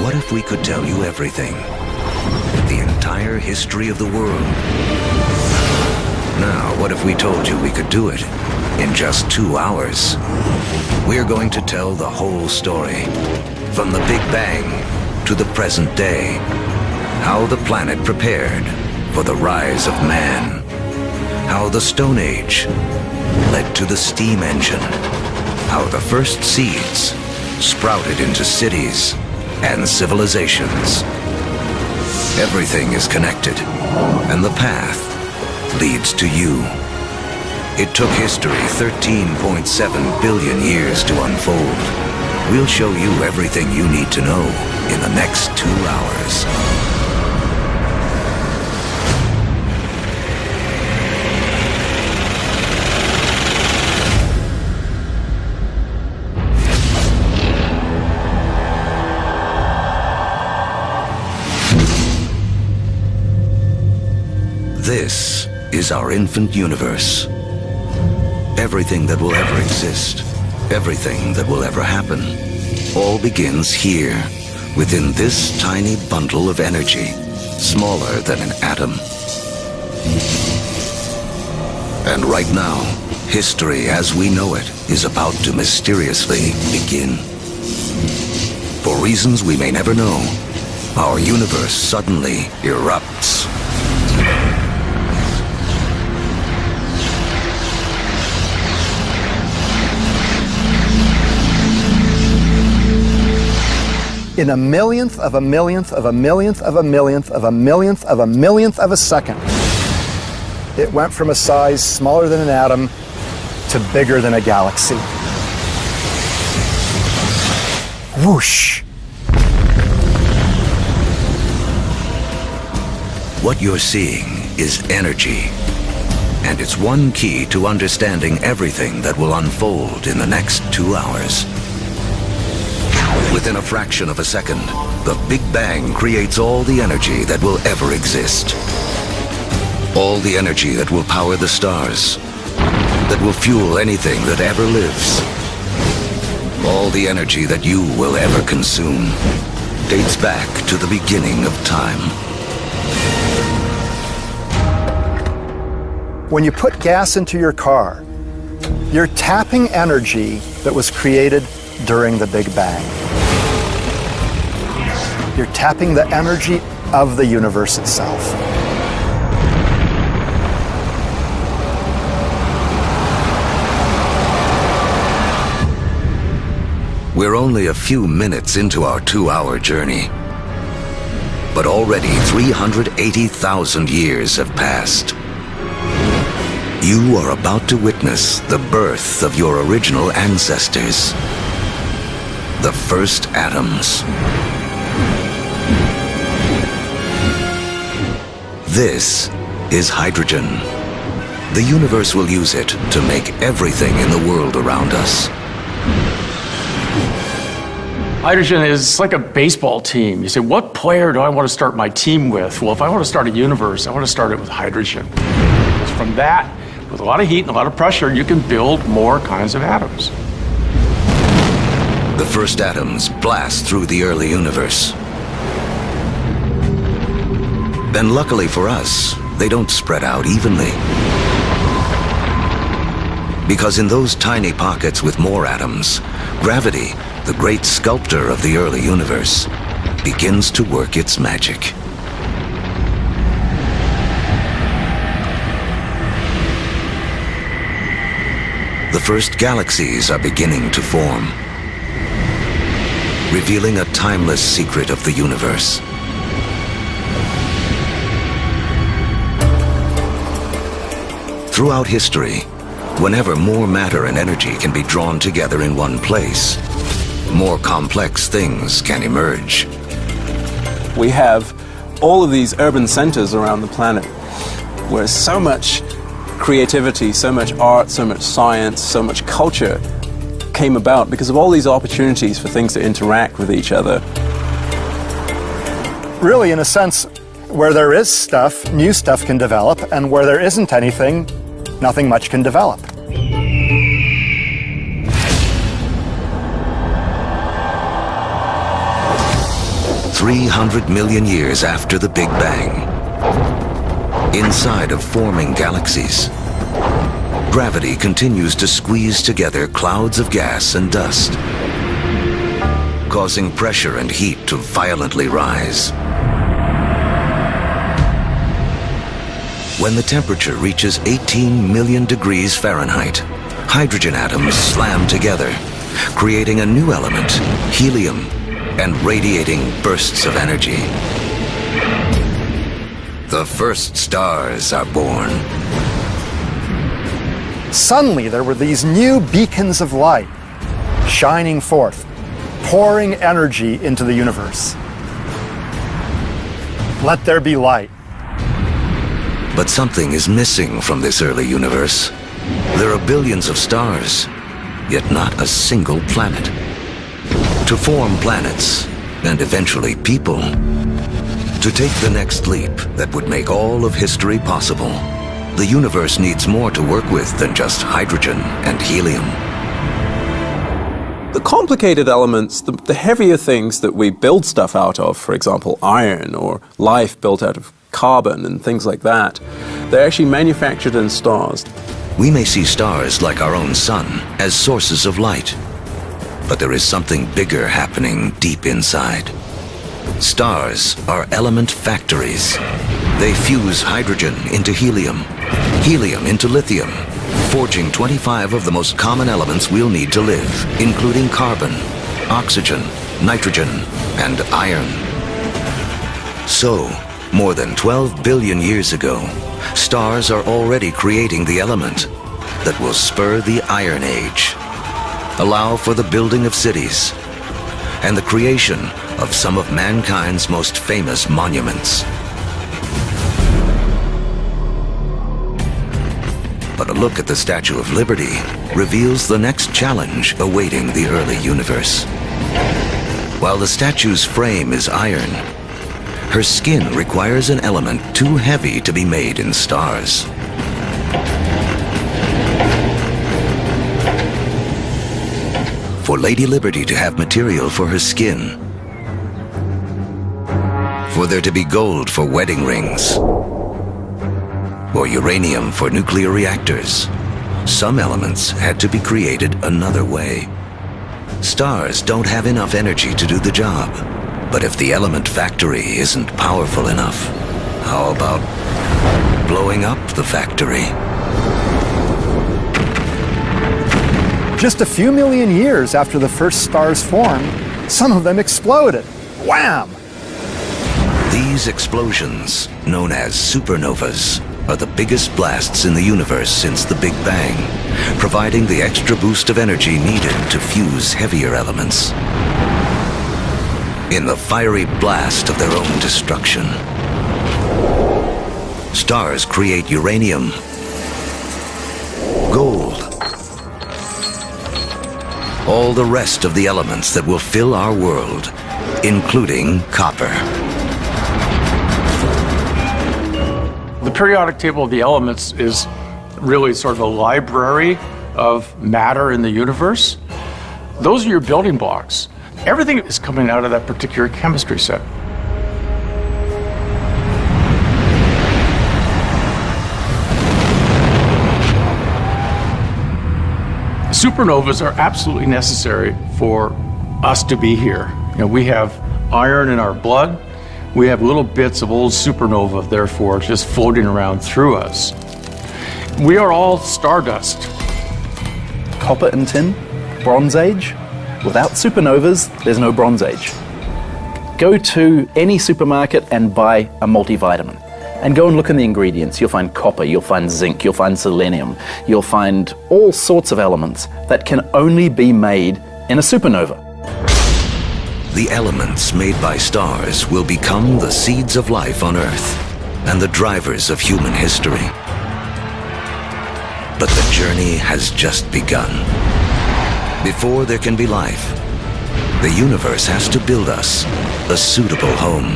What if we could tell you everything? The entire history of the world. Now, what if we told you we could do it in just 2 hours? We're going to tell the whole story, from the Big Bang to the present day. How the planet prepared for the rise of man. How the Stone Age led to the steam engine. How the first seeds sprouted into cities and civilizations. Everything is connected, and the path leads to you. It took history 13.7 billion years to unfold. We'll show you everything you need to know in the next 2 hours. This is our infant universe. Everything that will ever exist, everything that will ever happen, all begins here, within this tiny bundle of energy, smaller than an atom. And right now, history as we know it is about to mysteriously begin. For reasons we may never know, our universe suddenly erupts. In a millionth of a millionth of a millionth of a millionth of a millionth of a millionth of a second, it went from a size smaller than an atom to bigger than a galaxy. Whoosh! What you're seeing is energy, and it's one key to understanding everything that will unfold in the next 2 hours. Within a fraction of a second, the Big Bang creates all the energy that will ever exist. All the energy that will power the stars, that will fuel anything that ever lives. All the energy that you will ever consume dates back to the beginning of time. When you put gas into your car, you're tapping energy that was created during the Big Bang. You're tapping the energy of the universe itself. We're only a few minutes into our 2-hour journey, but already 380,000 years have passed. You are about to witness the birth of your original ancestors, the first atoms. This is hydrogen. The universe will use it to make everything in the world around us. Hydrogen is like a baseball team. You say, what player do I want to start my team with? Well, if I want to start a universe, I want to start it with hydrogen. Because from that, with a lot of heat and a lot of pressure, you can build more kinds of atoms. The first atoms blast through the early universe. And luckily for us, they don't spread out evenly. Because in those tiny pockets with more atoms, gravity, the great sculptor of the early universe, begins to work its magic. The first galaxies are beginning to form, revealing a timeless secret of the universe. Throughout history, whenever more matter and energy can be drawn together in one place, more complex things can emerge. We have all of these urban centers around the planet where so much creativity, so much art, so much science, so much culture came about because of all these opportunities for things to interact with each other. Really, in a sense, where there is stuff, new stuff can develop, and where there isn't anything, nothing much can develop. 300 million years after the Big Bang. Inside of forming galaxies, gravity continues to squeeze together clouds of gas and dust, causing pressure and heat to violently rise. When the temperature reaches 18 million degrees Fahrenheit, hydrogen atoms slam together, creating a new element, helium, and radiating bursts of energy. The first stars are born. Suddenly, there were these new beacons of light shining forth, pouring energy into the universe. Let there be light. But something is missing from this early universe. There are billions of stars, yet not a single planet. To form planets, and eventually people, to take the next leap that would make all of history possible, the universe needs more to work with than just hydrogen and helium. The complicated elements, the heavier things that we build stuff out of, for example, iron or life built out of carbon and things like that, they're actually manufactured in stars. We may see stars like our own sun as sources of light, but there is something bigger happening deep inside. Stars are element factories. They fuse hydrogen into helium, helium into lithium, forging 25 of the most common elements we'll need to live, including carbon, oxygen, nitrogen, and iron. So, more than 12 billion years ago, stars are already creating the element that will spur the Iron Age, allow for the building of cities, and the creation of some of mankind's most famous monuments. But a look at the Statue of Liberty reveals the next challenge awaiting the early universe. While the statue's frame is iron, her skin requires an element too heavy to be made in stars. For Lady Liberty to have material for her skin, for there to be gold for wedding rings, or uranium for nuclear reactors, some elements had to be created another way. Stars don't have enough energy to do the job. But if the element factory isn't powerful enough, how about blowing up the factory? Just a few million years after the first stars formed, some of them exploded. Wham! These explosions, known as supernovas, are the biggest blasts in the universe since the Big Bang, providing the extra boost of energy needed to fuse heavier elements. In the fiery blast of their own destruction, stars create uranium, gold, all the rest of the elements that will fill our world, including copper. The periodic table of the elements is really sort of a library of matter in the universe. Those are your building blocks. Everything is coming out of that particular chemistry set. Supernovas are absolutely necessary for us to be here. You know, we have iron in our blood. We have little bits of old supernova, therefore, just floating around through us. We are all stardust. Copper and tin, Bronze Age. Without supernovas, there's no Bronze Age. Go to any supermarket and buy a multivitamin. And go and look in the ingredients. You'll find copper, you'll find zinc, you'll find selenium, you'll find all sorts of elements that can only be made in a supernova. The elements made by stars will become the seeds of life on Earth and the drivers of human history. But the journey has just begun. Before there can be life, the universe has to build us a suitable home.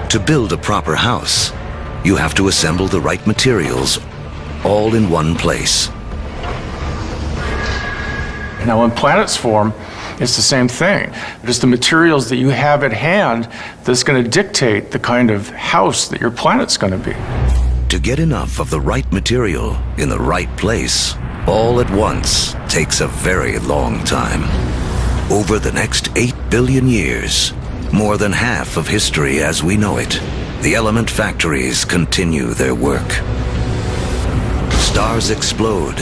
To build a proper house, you have to assemble the right materials all in one place. Now, when planets form, It's the same thing. It's the materials that you have at hand that's going to dictate the kind of house that your planet's going to be. To get enough of the right material in the right place, all at once, takes a very long time. Over the next 8 billion years, more than half of history as we know it, the element factories continue their work. Stars explode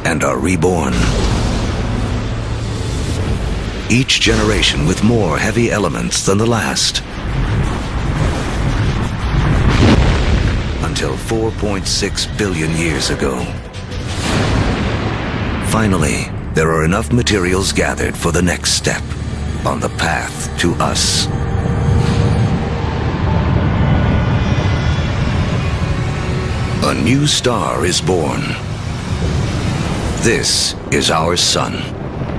and are reborn. Each generation with more heavy elements than the last. Until 4.6 billion years ago. Finally, there are enough materials gathered for the next step on the path to us. A new star is born. This is our sun.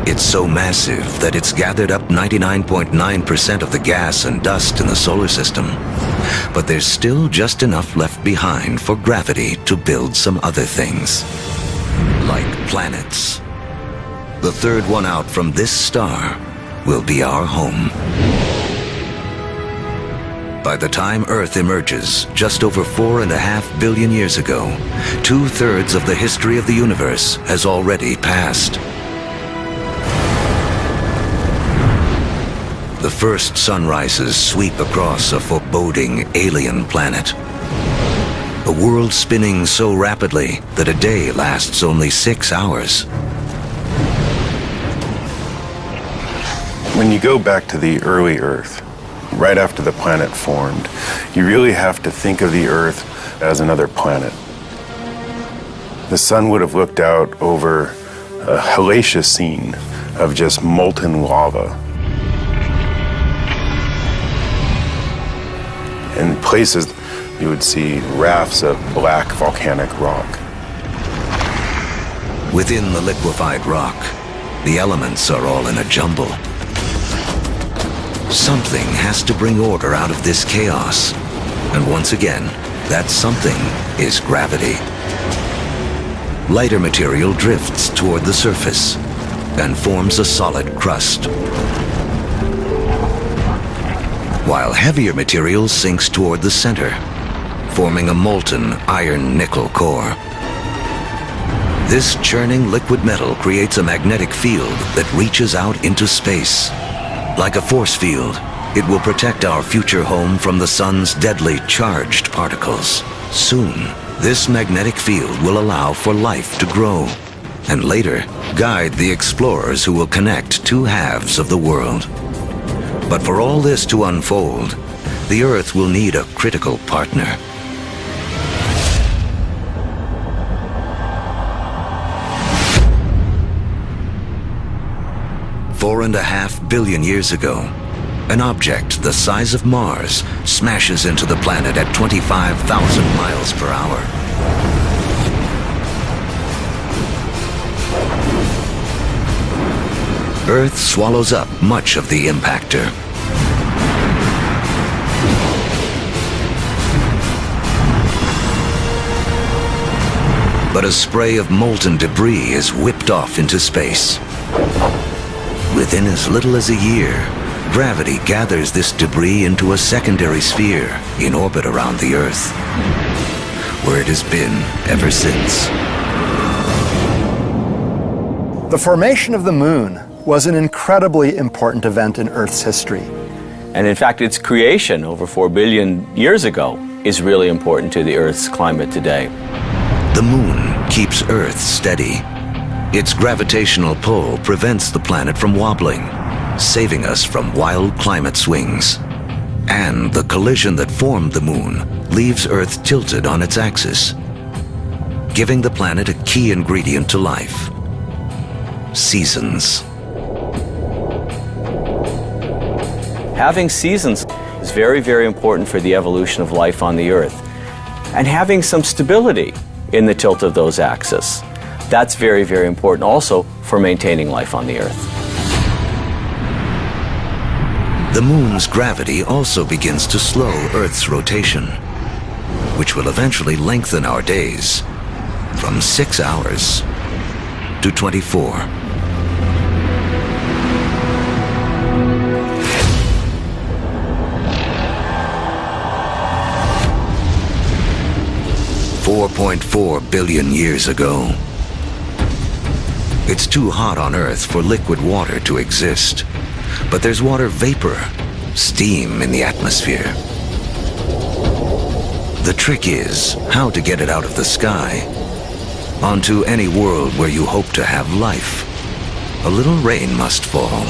It's so massive that it's gathered up 99.9% of the gas and dust in the solar system. But there's still just enough left behind for gravity to build some other things. Like planets. The third one out from this star will be our home. By the time Earth emerges, just over 4.5 billion years ago, 2/3 of the history of the universe has already passed. The first sunrises sweep across a foreboding alien planet. A world spinning so rapidly that a day lasts only 6 hours. When you go back to the early Earth, right after the planet formed, you really have to think of the Earth as another planet. The sun would have looked out over a hellacious scene of just molten lava. In places, you would see rafts of black volcanic rock. Within the liquefied rock, the elements are all in a jumble. Something has to bring order out of this chaos. And once again, that something is gravity. Lighter material drifts toward the surface and forms a solid crust, while heavier material sinks toward the center, forming a molten iron-nickel core. This churning liquid metal creates a magnetic field that reaches out into space. Like a force field, it will protect our future home from the sun's deadly charged particles. Soon, this magnetic field will allow for life to grow, and later, guide the explorers who will connect two halves of the world. But for all this to unfold, the Earth will need a critical partner. Four and a half billion years ago, an object the size of Mars smashes into the planet at 25,000 miles per hour. Earth swallows up much of the impactor. But a spray of molten debris is whipped off into space. Within as little as a year, gravity gathers this debris into a secondary sphere in orbit around the Earth, where it has been ever since. The formation of the moon was an incredibly important event in Earth's history. And in fact, its creation over 4 billion years ago is really important to the Earth's climate today. The moon keeps Earth steady. Its gravitational pull prevents the planet from wobbling, saving us from wild climate swings. And the collision that formed the moon leaves Earth tilted on its axis, giving the planet a key ingredient to life: seasons. Having seasons is very, very important for the evolution of life on the Earth. And having some stability in the tilt of those axes, that's very, very important also for maintaining life on the Earth. The moon's gravity also begins to slow Earth's rotation, which will eventually lengthen our days from 6 hours to 24. 3.4 billion years ago. It's too hot on Earth for liquid water to exist, but there's water vapor, steam in the atmosphere. The trick is how to get it out of the sky onto any world where you hope to have life. A little rain must fall.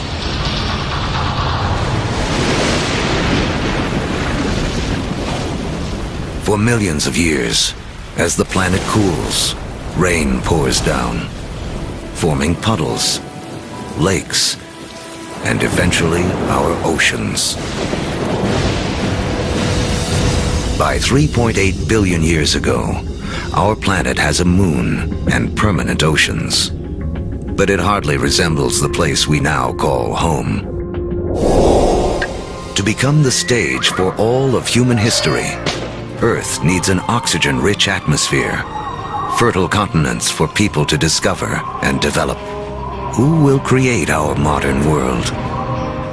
For millions of years, as the planet cools, rain pours down, forming puddles, lakes, and eventually our oceans. By 3.8 billion years ago, our planet has a moon and permanent oceans. But it hardly resembles the place we now call home. To become the stage for all of human history, Earth needs an oxygen-rich atmosphere, fertile continents for people to discover and develop. Who will create our modern world?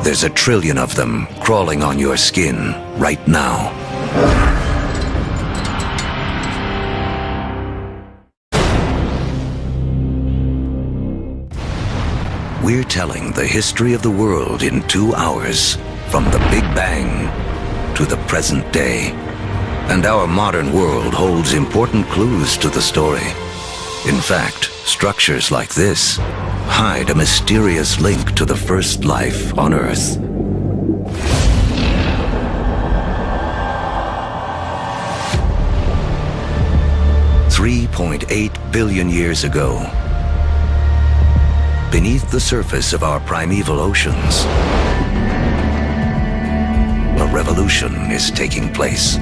There's 1 trillion of them crawling on your skin right now. We're telling the history of the world in 2 hours, from the Big Bang to the present day. And our modern world holds important clues to the story. In fact, structures like this hide a mysterious link to the first life on Earth. $3.8 billion years ago, beneath the surface of our primeval oceans, a revolution is taking place.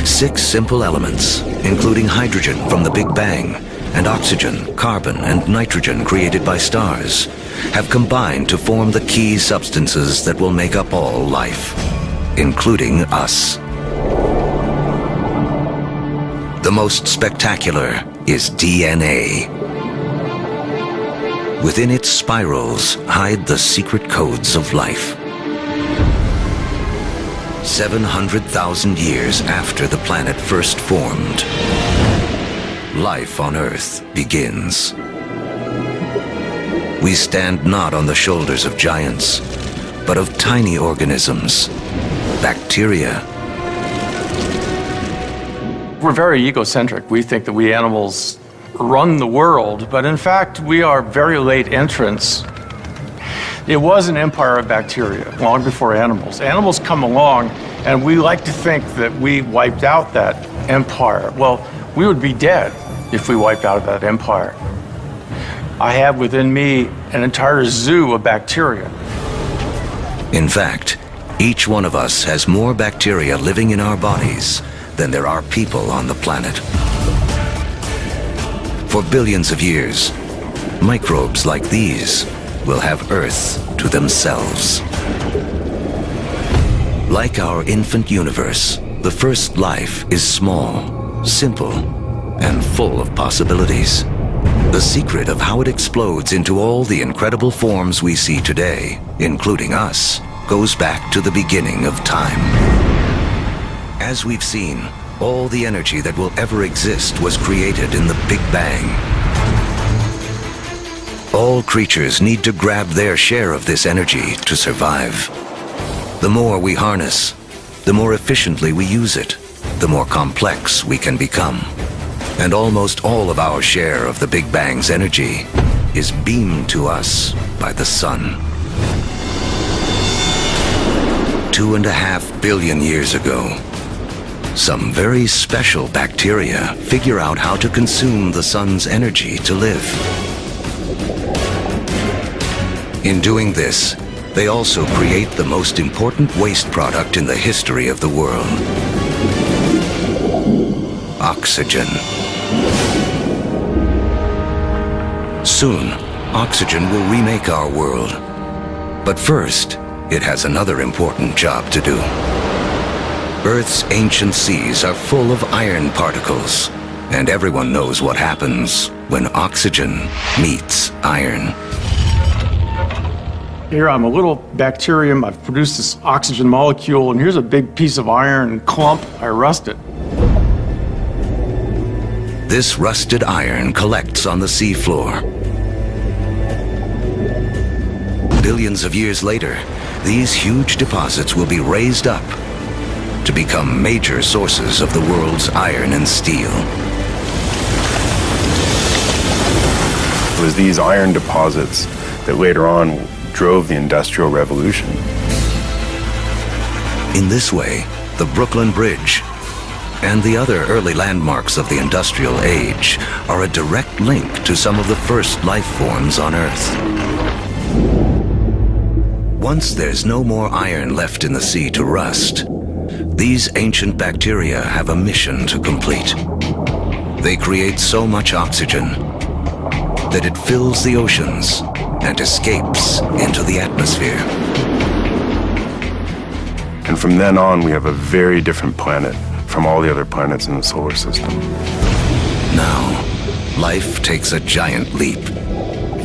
6 simple elements, including hydrogen from the Big Bang, and oxygen, carbon, and nitrogen created by stars, have combined to form the key substances that will make up all life, including us. The most spectacular is DNA. Within its spirals hide the secret codes of life. 700,000 years after the planet first formed, life on Earth begins. We stand not on the shoulders of giants, but of tiny organisms, bacteria. We're very egocentric. We think that we animals run the world, but in fact, we are very late entrants. It was an empire of bacteria long before animals. Animals come along, and we like to think that we wiped out that empire. Well, we would be dead if we wiped out that empire. I have within me an entire zoo of bacteria. In fact, each one of us has more bacteria living in our bodies than there are people on the planet. For billions of years, microbes like these will have Earth to themselves. Like our infant universe, the first life is small, simple, and full of possibilities. The secret of how it explodes into all the incredible forms we see today, including us, goes back to the beginning of time. As we've seen, all the energy that will ever exist was created in the Big Bang. All creatures need to grab their share of this energy to survive. The more we harness, the more efficiently we use it, the more complex we can become. And almost all of our share of the Big Bang's energy is beamed to us by the sun. 2.5 billion years ago, some very special bacteria figure out how to consume the sun's energy to live. In doing this, they also create the most important waste product in the history of the world: oxygen. Soon, oxygen will remake our world. But first, it has another important job to do. Earth's ancient seas are full of iron particles, and everyone knows what happens when oxygen meets iron. Here I'm a little bacterium, I've produced this oxygen molecule, and here's a big piece of iron clump, I rust it. This rusted iron collects on the seafloor. Billions of years later, these huge deposits will be raised up to become major sources of the world's iron and steel. It was these iron deposits that later on drove the Industrial Revolution. In this way, the Brooklyn Bridge and the other early landmarks of the Industrial Age are a direct link to some of the first life forms on Earth. Once there's no more iron left in the sea to rust, these ancient bacteria have a mission to complete. They create so much oxygen that it fills the oceans and escapes into the atmosphere. And from then on, we have a very different planet from all the other planets in the solar system. Now, life takes a giant leap.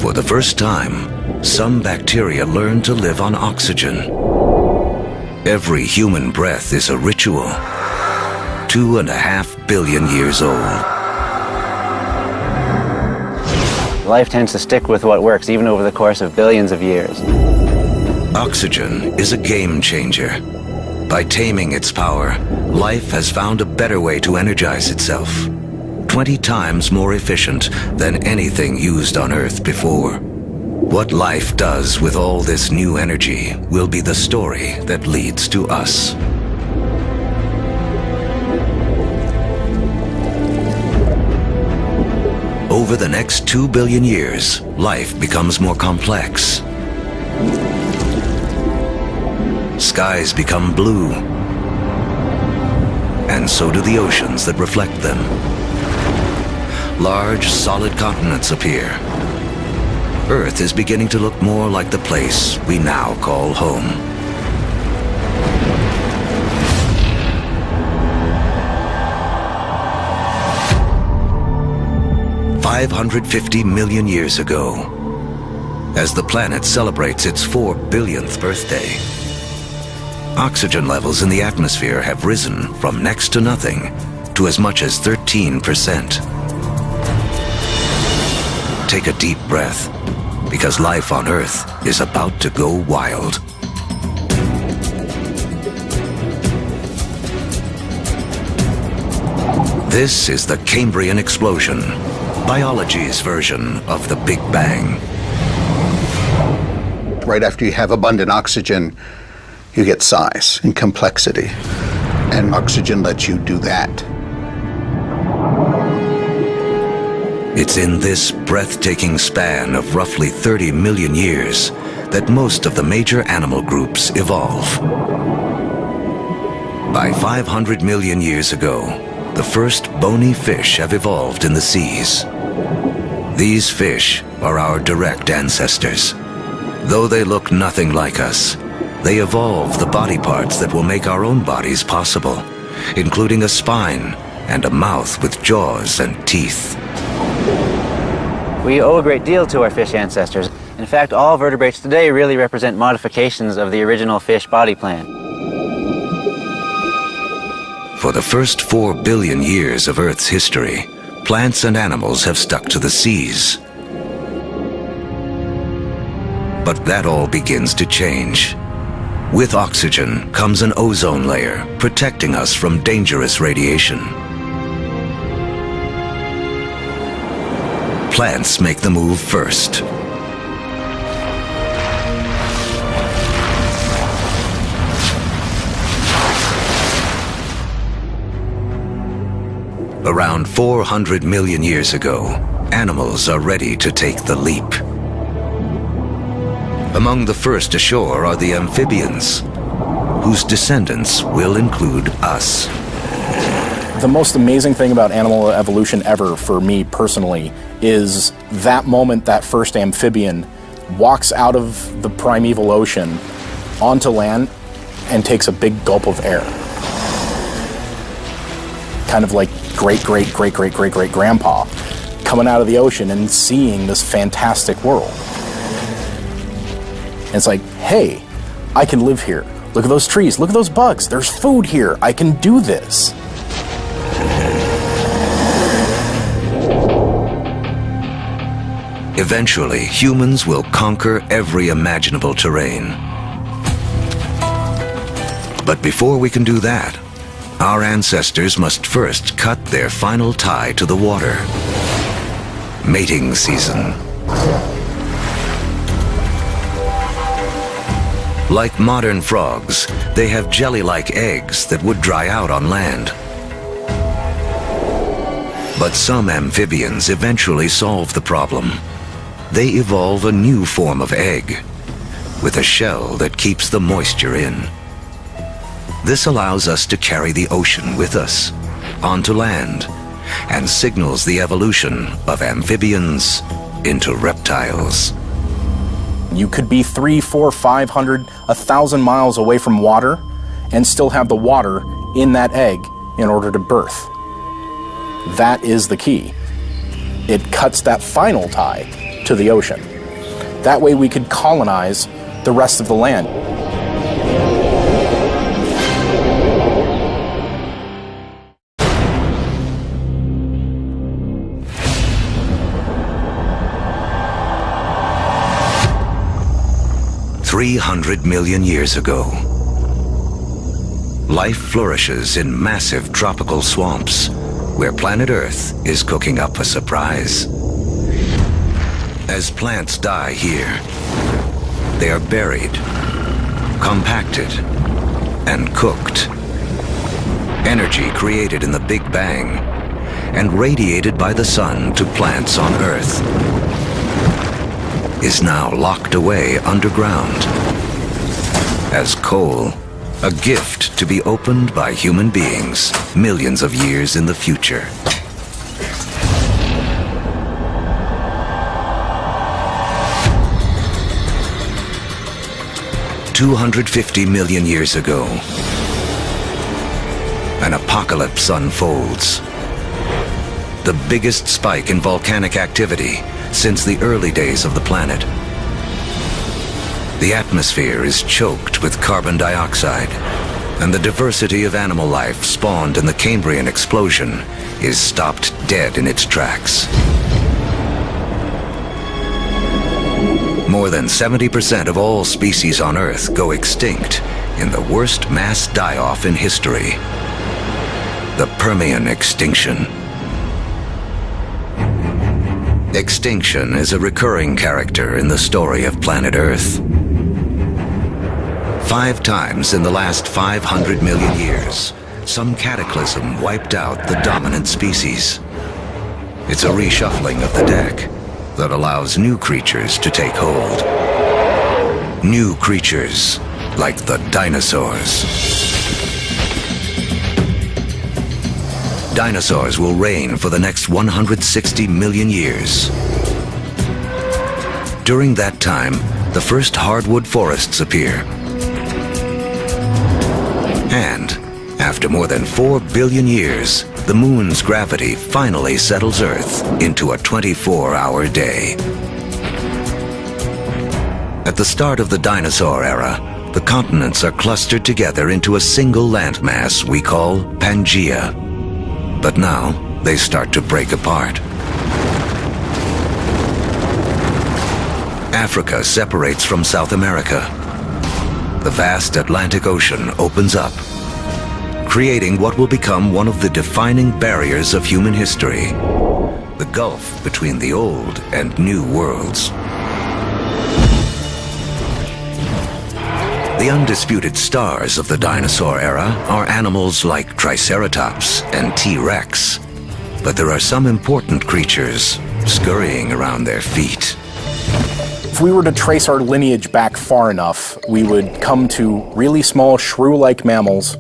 For the first time, some bacteria learn to live on oxygen. Every human breath is a ritual, 2.5 billion years old. Life tends to stick with what works, even over the course of billions of years. Oxygen is a game changer. By taming its power, life has found a better way to energize itself, 20 times more efficient than anything used on Earth before. What life does with all this new energy will be the story that leads to us. Over the next 2 billion years, life becomes more complex. Skies become blue, and so do the oceans that reflect them. Large, solid continents appear. Earth is beginning to look more like the place we now call home. $550 million years ago, as the planet celebrates its 4 billionth birthday, oxygen levels in the atmosphere have risen from next to nothing to as much as 13%. Take a deep breath, because life on Earth is about to go wild. This is the Cambrian explosion, biology's version of the Big Bang. Right after you have abundant oxygen, you get size and complexity, and oxygen lets you do that. It's in this breathtaking span of roughly 30 million years that most of the major animal groups evolve. By 500 million years ago, the first bony fish have evolved in the seas. These fish are our direct ancestors. Though they look nothing like us, they evolved the body parts that will make our own bodies possible, including a spine and a mouth with jaws and teeth. We owe a great deal to our fish ancestors. In fact, all vertebrates today really represent modifications of the original fish body plan. For the first 4 billion years of Earth's history, plants and animals have stuck to the seas. But that all begins to change. With oxygen comes an ozone layer, protecting us from dangerous radiation. Plants make the move first. Around 400 million years ago, animals are ready to take the leap. Among the first ashore are the amphibians, whose descendants will include us. The most amazing thing about animal evolution ever, for me personally, is that moment that first amphibian walks out of the primeval ocean onto land and takes a big gulp of air. Kind of like great-great-great-great-great-great-grandpa coming out of the ocean and seeing this fantastic world. And it's like, hey, I can live here. Look at those trees, look at those bugs, there's food here, I can do this. Eventually, humans will conquer every imaginable terrain. But before we can do that, our ancestors must first cut their final tie to the water. Mating season. Like modern frogs, they have jelly-like eggs that would dry out on land. But some amphibians eventually solve the problem. They evolve a new form of egg, with a shell that keeps the moisture in. This allows us to carry the ocean with us, onto land, and signals the evolution of amphibians into reptiles. You could be 300, 400, 500, 1,000 miles away from water and still have the water in that egg in order to birth. That is the key. It cuts that final tie to the ocean. That way we could colonize the rest of the land. $300 million years ago, life flourishes in massive tropical swamps where planet Earth is cooking up a surprise. As plants die here, they are buried, compacted, and cooked. Energy created in the Big Bang and radiated by the sun to plants on Earth is now locked away underground as coal, a gift to be opened by human beings millions of years in the future. $250 million years ago, an apocalypse unfolds. The biggest spike in volcanic activity since the early days of the planet. The atmosphere is choked with carbon dioxide, and the diversity of animal life spawned in the Cambrian explosion is stopped dead in its tracks. More than 70% of all species on Earth go extinct in the worst mass die-off in history, the Permian extinction. Extinction is a recurring character in the story of planet Earth. 5 times in the last 500 million years, some cataclysm wiped out the dominant species. It's a reshuffling of the deck that allows new creatures to take hold. New creatures like the dinosaurs. Dinosaurs will reign for the next 160 million years. During that time, the first hardwood forests appear. And, after more than 4 billion years, the moon's gravity finally settles Earth into a 24-hour day. At the start of the dinosaur era, the continents are clustered together into a single landmass we call Pangaea. But now, they start to break apart. Africa separates from South America. The vast Atlantic Ocean opens up, creating what will become one of the defining barriers of human history, the gulf between the old and new worlds. The undisputed stars of the dinosaur era are animals like Triceratops and T-Rex, but there are some important creatures scurrying around their feet. If we were to trace our lineage back far enough, we would come to really small shrew-like mammals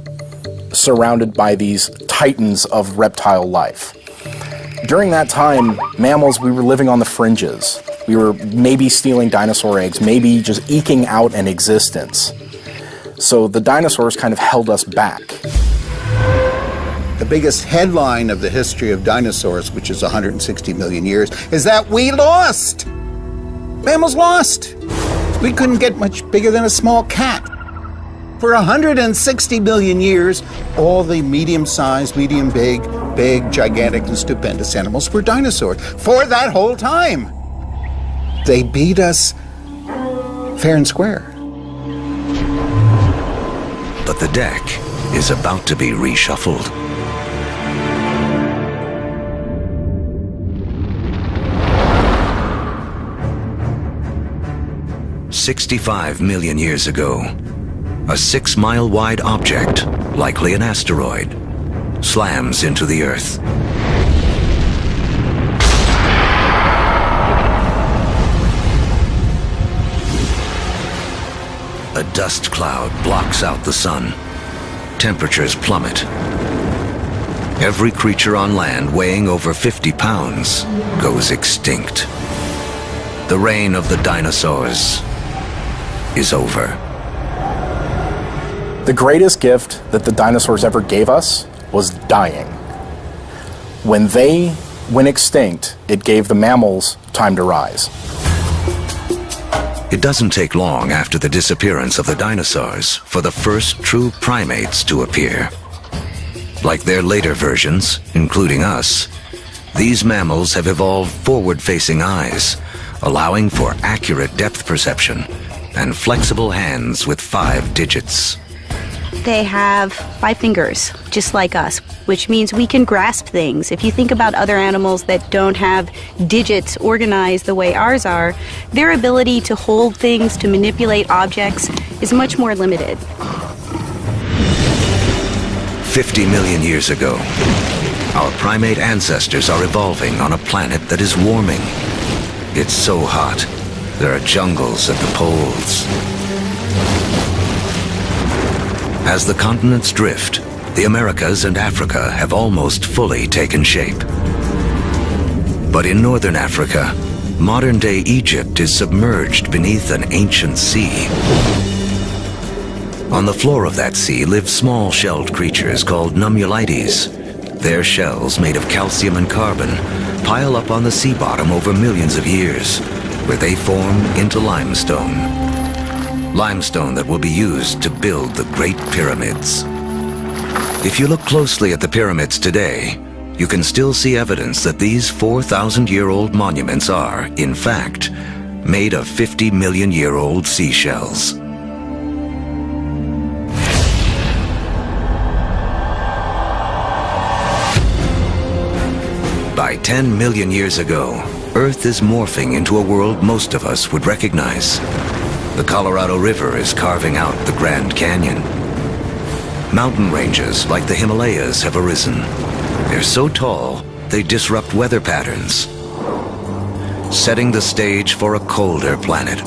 surrounded by these titans of reptile life. During that time, mammals, we were living on the fringes. We were maybe stealing dinosaur eggs, maybe just eking out an existence. So the dinosaurs kind of held us back. The biggest headline of the history of dinosaurs, which is 160 million years, is that we lost. Mammals lost. We couldn't get much bigger than a small cat. For 160 million years, all the medium-sized, medium-big, big, gigantic, and stupendous animals were dinosaurs. For that whole time. They beat us fair and square. But the deck is about to be reshuffled. "65 million years ago, a 6-mile-wide object, likely an asteroid, slams into the Earth. A dust cloud blocks out the sun. Temperatures plummet. Every creature on land weighing over 50 pounds goes extinct. The reign of the dinosaurs is over. The greatest gift that the dinosaurs ever gave us was dying. When they went extinct, it gave the mammals time to rise. It doesn't take long after the disappearance of the dinosaurs for the first true primates to appear. Like their later versions, including us, these mammals have evolved forward-facing eyes, allowing for accurate depth perception and flexible hands with 5 digits. They have 5 fingers, just like us, which means we can grasp things. If you think about other animals that don't have digits organized the way ours are, their ability to hold things, to manipulate objects, is much more limited. 50 million years ago, our primate ancestors are evolving on a planet that is warming. It's so hot, there are jungles at the poles. As the continents drift, the Americas and Africa have almost fully taken shape. But in northern Africa, modern-day Egypt is submerged beneath an ancient sea. On the floor of that sea live small shelled creatures called nummulites. Their shells, made of calcium and carbon, pile up on the sea bottom over millions of years, where they form into limestone. Limestone that will be used to build the Great Pyramids. If you look closely at the pyramids today, you can still see evidence that these 4,000-year-old monuments are, in fact, made of 50-million-year-old seashells. By 10 million years ago, Earth is morphing into a world most of us would recognize. The Colorado River is carving out the Grand Canyon. Mountain ranges like the Himalayas have arisen. They're so tall, they disrupt weather patterns, setting the stage for a colder planet.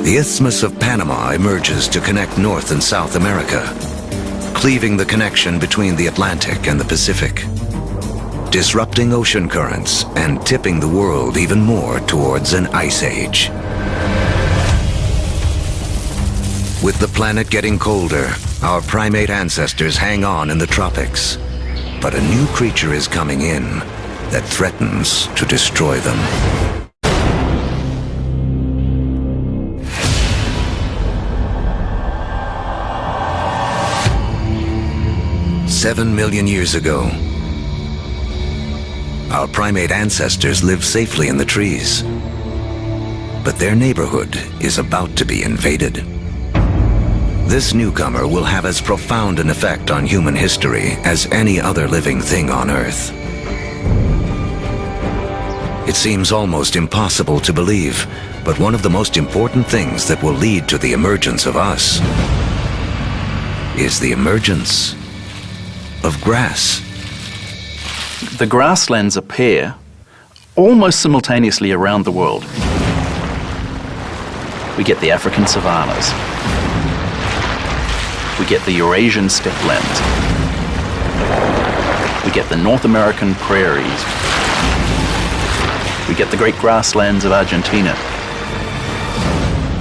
The Isthmus of Panama emerges to connect North and South America, cleaving the connection between the Atlantic and the Pacific, disrupting ocean currents and tipping the world even more towards an ice age. With the planet getting colder, our primate ancestors hang on in the tropics. But a new creature is coming in that threatens to destroy them. "7 million years ago, our primate ancestors lived safely in the trees. But their neighborhood is about to be invaded. This newcomer will have as profound an effect on human history as any other living thing on Earth. It seems almost impossible to believe, but one of the most important things that will lead to the emergence of us is the emergence of grass. The grasslands appear almost simultaneously around the world. We get the African savannas. We get the Eurasian steppelands. We get the North American prairies. We get the great grasslands of Argentina,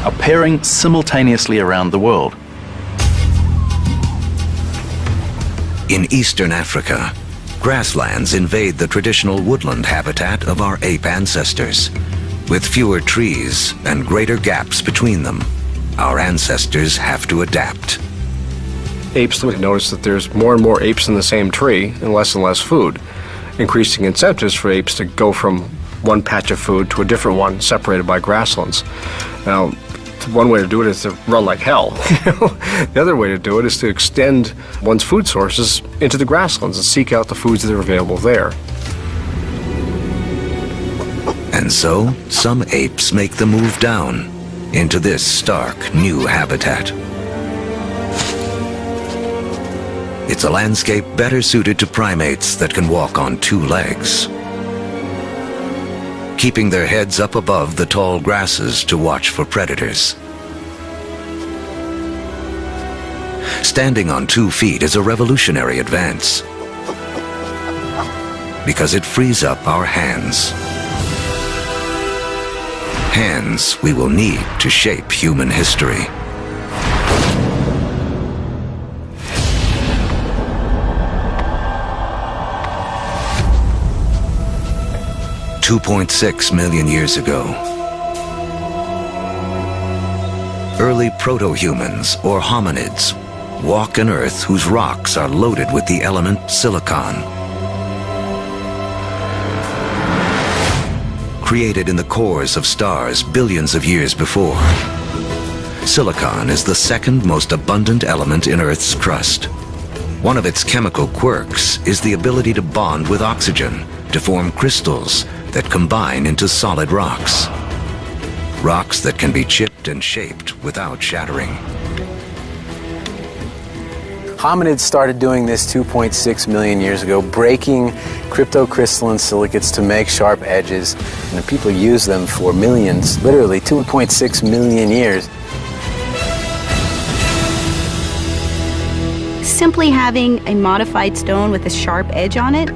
appearing simultaneously around the world. In eastern Africa, Grasslands invade the traditional woodland habitat of our ape ancestors. With fewer trees and greater gaps between them, our ancestors have to adapt. Apes would notice that there's more and more apes in the same tree and less food, increasing incentives for apes to go from one patch of food to a different one separated by grasslands. Now, one way to do it is to run like hell. The other way to do it is to extend one's food sources into the grasslands and seek out the foods that are available there. And so, some apes make the move down into this stark new habitat. It's a landscape better suited to primates that can walk on two legs, keeping their heads up above the tall grasses to watch for predators. Standing on 2 feet is a revolutionary advance because it frees up our hands. Hands we will need to shape human history. $2.6 million years ago, early proto-humans, or hominids, walk an Earth whose rocks are loaded with the element silicon. Created in the cores of stars billions of years before, silicon is the second most abundant element in Earth's crust. One of its chemical quirks is the ability to bond with oxygen to form crystals that combine into solid rocks. Rocks that can be chipped and shaped without shattering. Hominids started doing this 2.6 million years ago, breaking cryptocrystalline silicates to make sharp edges, and people use them for millions, literally 2.6 million years. Simply having a modified stone with a sharp edge on it,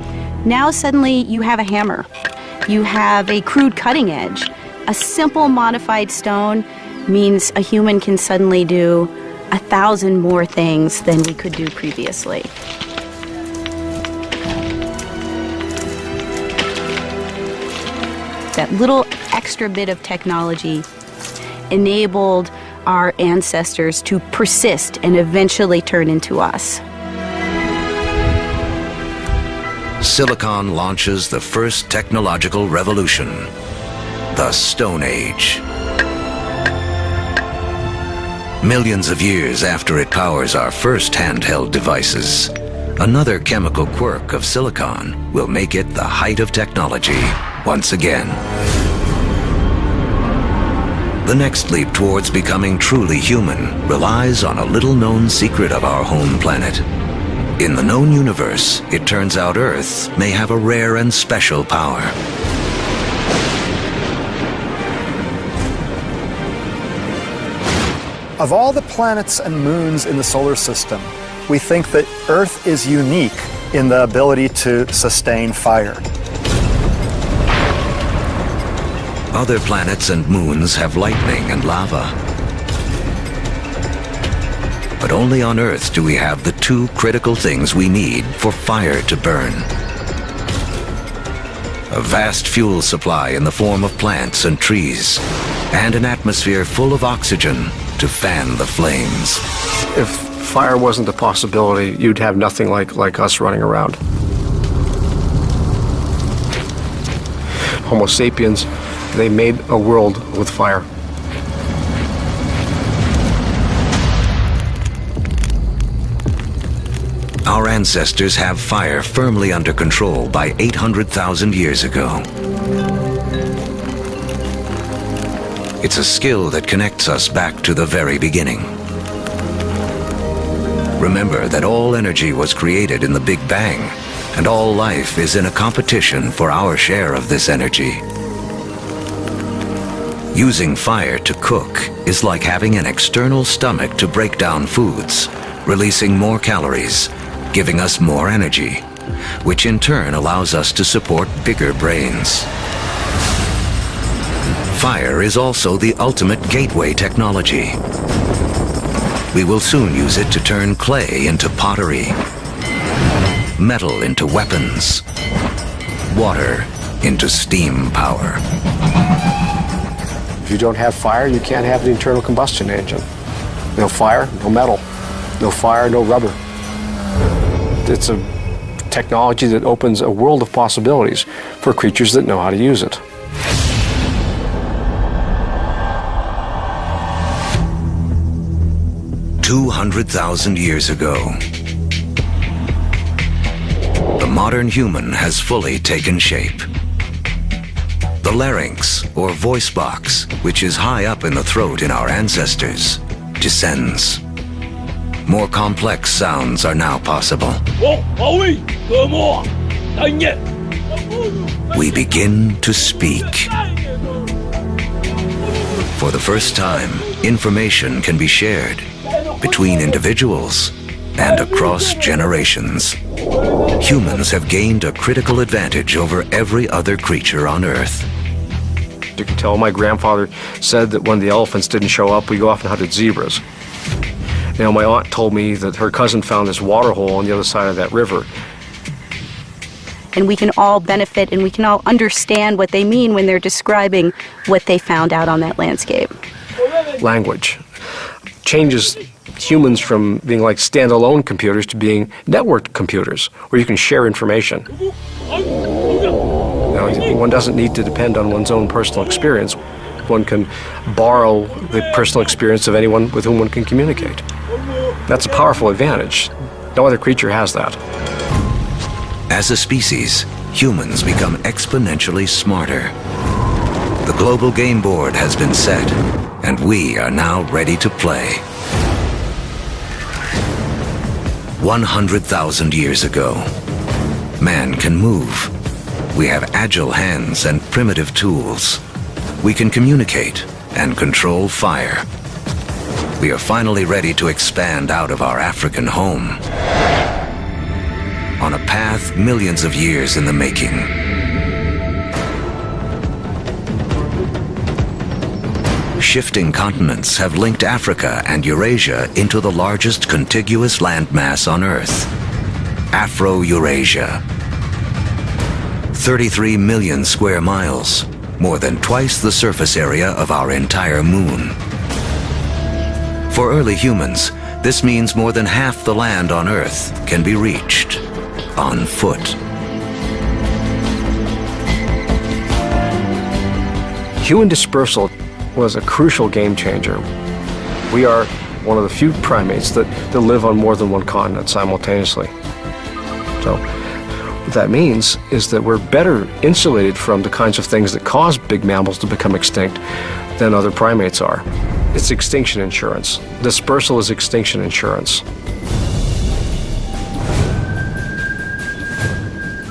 now suddenly you have a hammer. You have a crude cutting edge. A simple modified stone means a human can suddenly do 1,000 more things than we could do previously. That little extra bit of technology enabled our ancestors to persist and eventually turn into us. Silicon launches the first technological revolution, the Stone Age. Millions of years after it powers our first handheld devices, another chemical quirk of silicon will make it the height of technology once again. The next leap towards becoming truly human relies on a little-known secret of our home planet. In the known universe, it turns out Earth may have a rare and special power. Of all the planets and moons in the solar system, we think that Earth is unique in the ability to sustain fire. Other planets and moons have lightning and lava. But only on Earth do we have the two critical things we need for fire to burn. A vast fuel supply in the form of plants and trees, and an atmosphere full of oxygen to fan the flames. If fire wasn't a possibility, you'd have nothing like us running around. Homo sapiens, they made a world with fire. Our ancestors have fire firmly under control by 800,000 years ago. It's a skill that connects us back to the very beginning. Remember that all energy was created in the Big Bang, and all life is in a competition for our share of this energy. Using fire to cook is like having an external stomach to break down foods, releasing more calories, giving us more energy, which in turn allows us to support bigger brains. Fire is also the ultimate gateway technology. We will soon use it to turn clay into pottery, metal into weapons, water into steam power. If you don't have fire, you can't have the internal combustion engine. No fire, no metal. No fire, no rubber. It's a technology that opens a world of possibilities for creatures that know how to use it. "200,000 years ago, the modern human has fully taken shape. The larynx, or voice box, which is high up in the throat in our ancestors, descends. More complex sounds are now possible. We begin to speak. For the first time, information can be shared between individuals and across generations. Humans have gained a critical advantage over every other creature on Earth. You can tell my grandfather said that when the elephants didn't show up, we go off and hunted zebras. You know, my aunt told me that her cousin found this water hole on the other side of that river. And we can all benefit and we can all understand what they mean when they're describing what they found out on that landscape. Language changes humans from being like standalone computers to being networked computers, where you can share information. You know, one doesn't need to depend on one's own personal experience. One can borrow the personal experience of anyone with whom one can communicate. That's a powerful advantage. No other creature has that. As a species, humans become exponentially smarter. The global game board has been set, and we are now ready to play. 100,000 years ago, man can move. We have agile hands and primitive tools. We can communicate and control fire. We are finally ready to expand out of our African home on a path millions of years in the making. Shifting continents have linked Africa and Eurasia into the largest contiguous landmass on Earth, Afro-Eurasia. 33 million square miles, more than twice the surface area of our entire moon. For early humans, this means more than half the land on Earth can be reached on foot. Human dispersal was a crucial game changer. We are one of the few primates that live on more than one continent simultaneously. So what that means is that we're better insulated from the kinds of things that cause big mammals to become extinct than other primates are. It's extinction insurance. Dispersal is extinction insurance.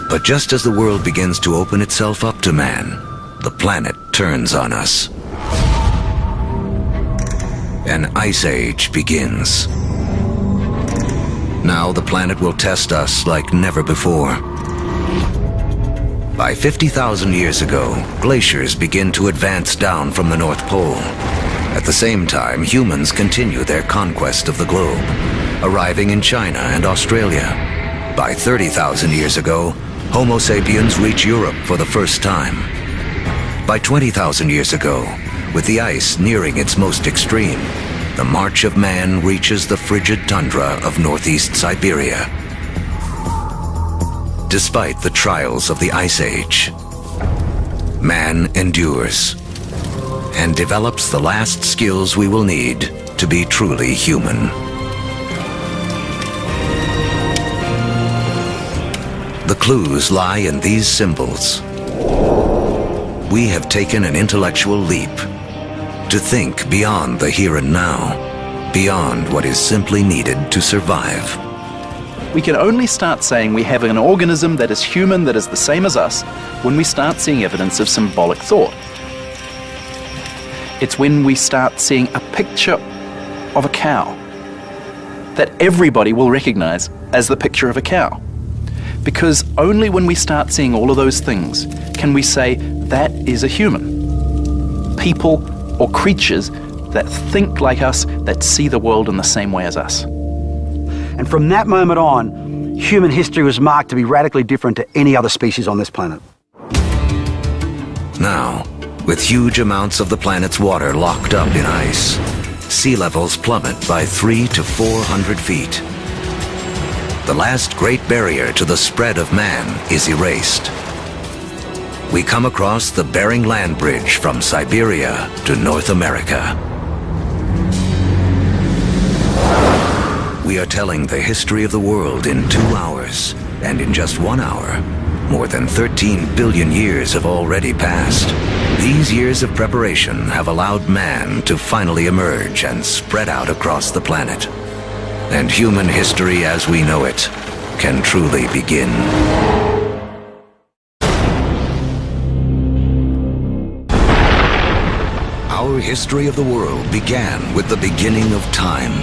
But just as the world begins to open itself up to man, the planet turns on us. An ice age begins. Now the planet will test us like never before. By 50,000 years ago, glaciers begin to advance down from the North Pole. At the same time, humans continue their conquest of the globe, arriving in China and Australia. By 30,000 years ago, Homo sapiens reach Europe for the first time. By 20,000 years ago, with the ice nearing its most extreme, the march of man reaches the frigid tundra of northeast Siberia. Despite the trials of the Ice Age, man endures and develops the last skills we will need to be truly human. The clues lie in these symbols. We have taken an intellectual leap to think beyond the here and now, beyond what is simply needed to survive. We can only start saying we have an organism that is human, that is the same as us, when we start seeing evidence of symbolic thought. It's when we start seeing a picture of a cow that everybody will recognize as the picture of a cow. Because only when we start seeing all of those things can we say that is a human. People or creatures that think like us, that see the world in the same way as us. And from that moment on, human history was marked to be radically different to any other species on this planet. Now, with huge amounts of the planet's water locked up in ice, sea levels plummet by 300 to 400 feet. The last great barrier to the spread of man is erased. We come across the Bering Land Bridge from Siberia to North America. We are telling the history of the world in 2 hours, and in just 1 hour, more than 13 billion years have already passed. These years of preparation have allowed man to finally emerge and spread out across the planet. And human history as we know it can truly begin. Our history of the world began with the beginning of time,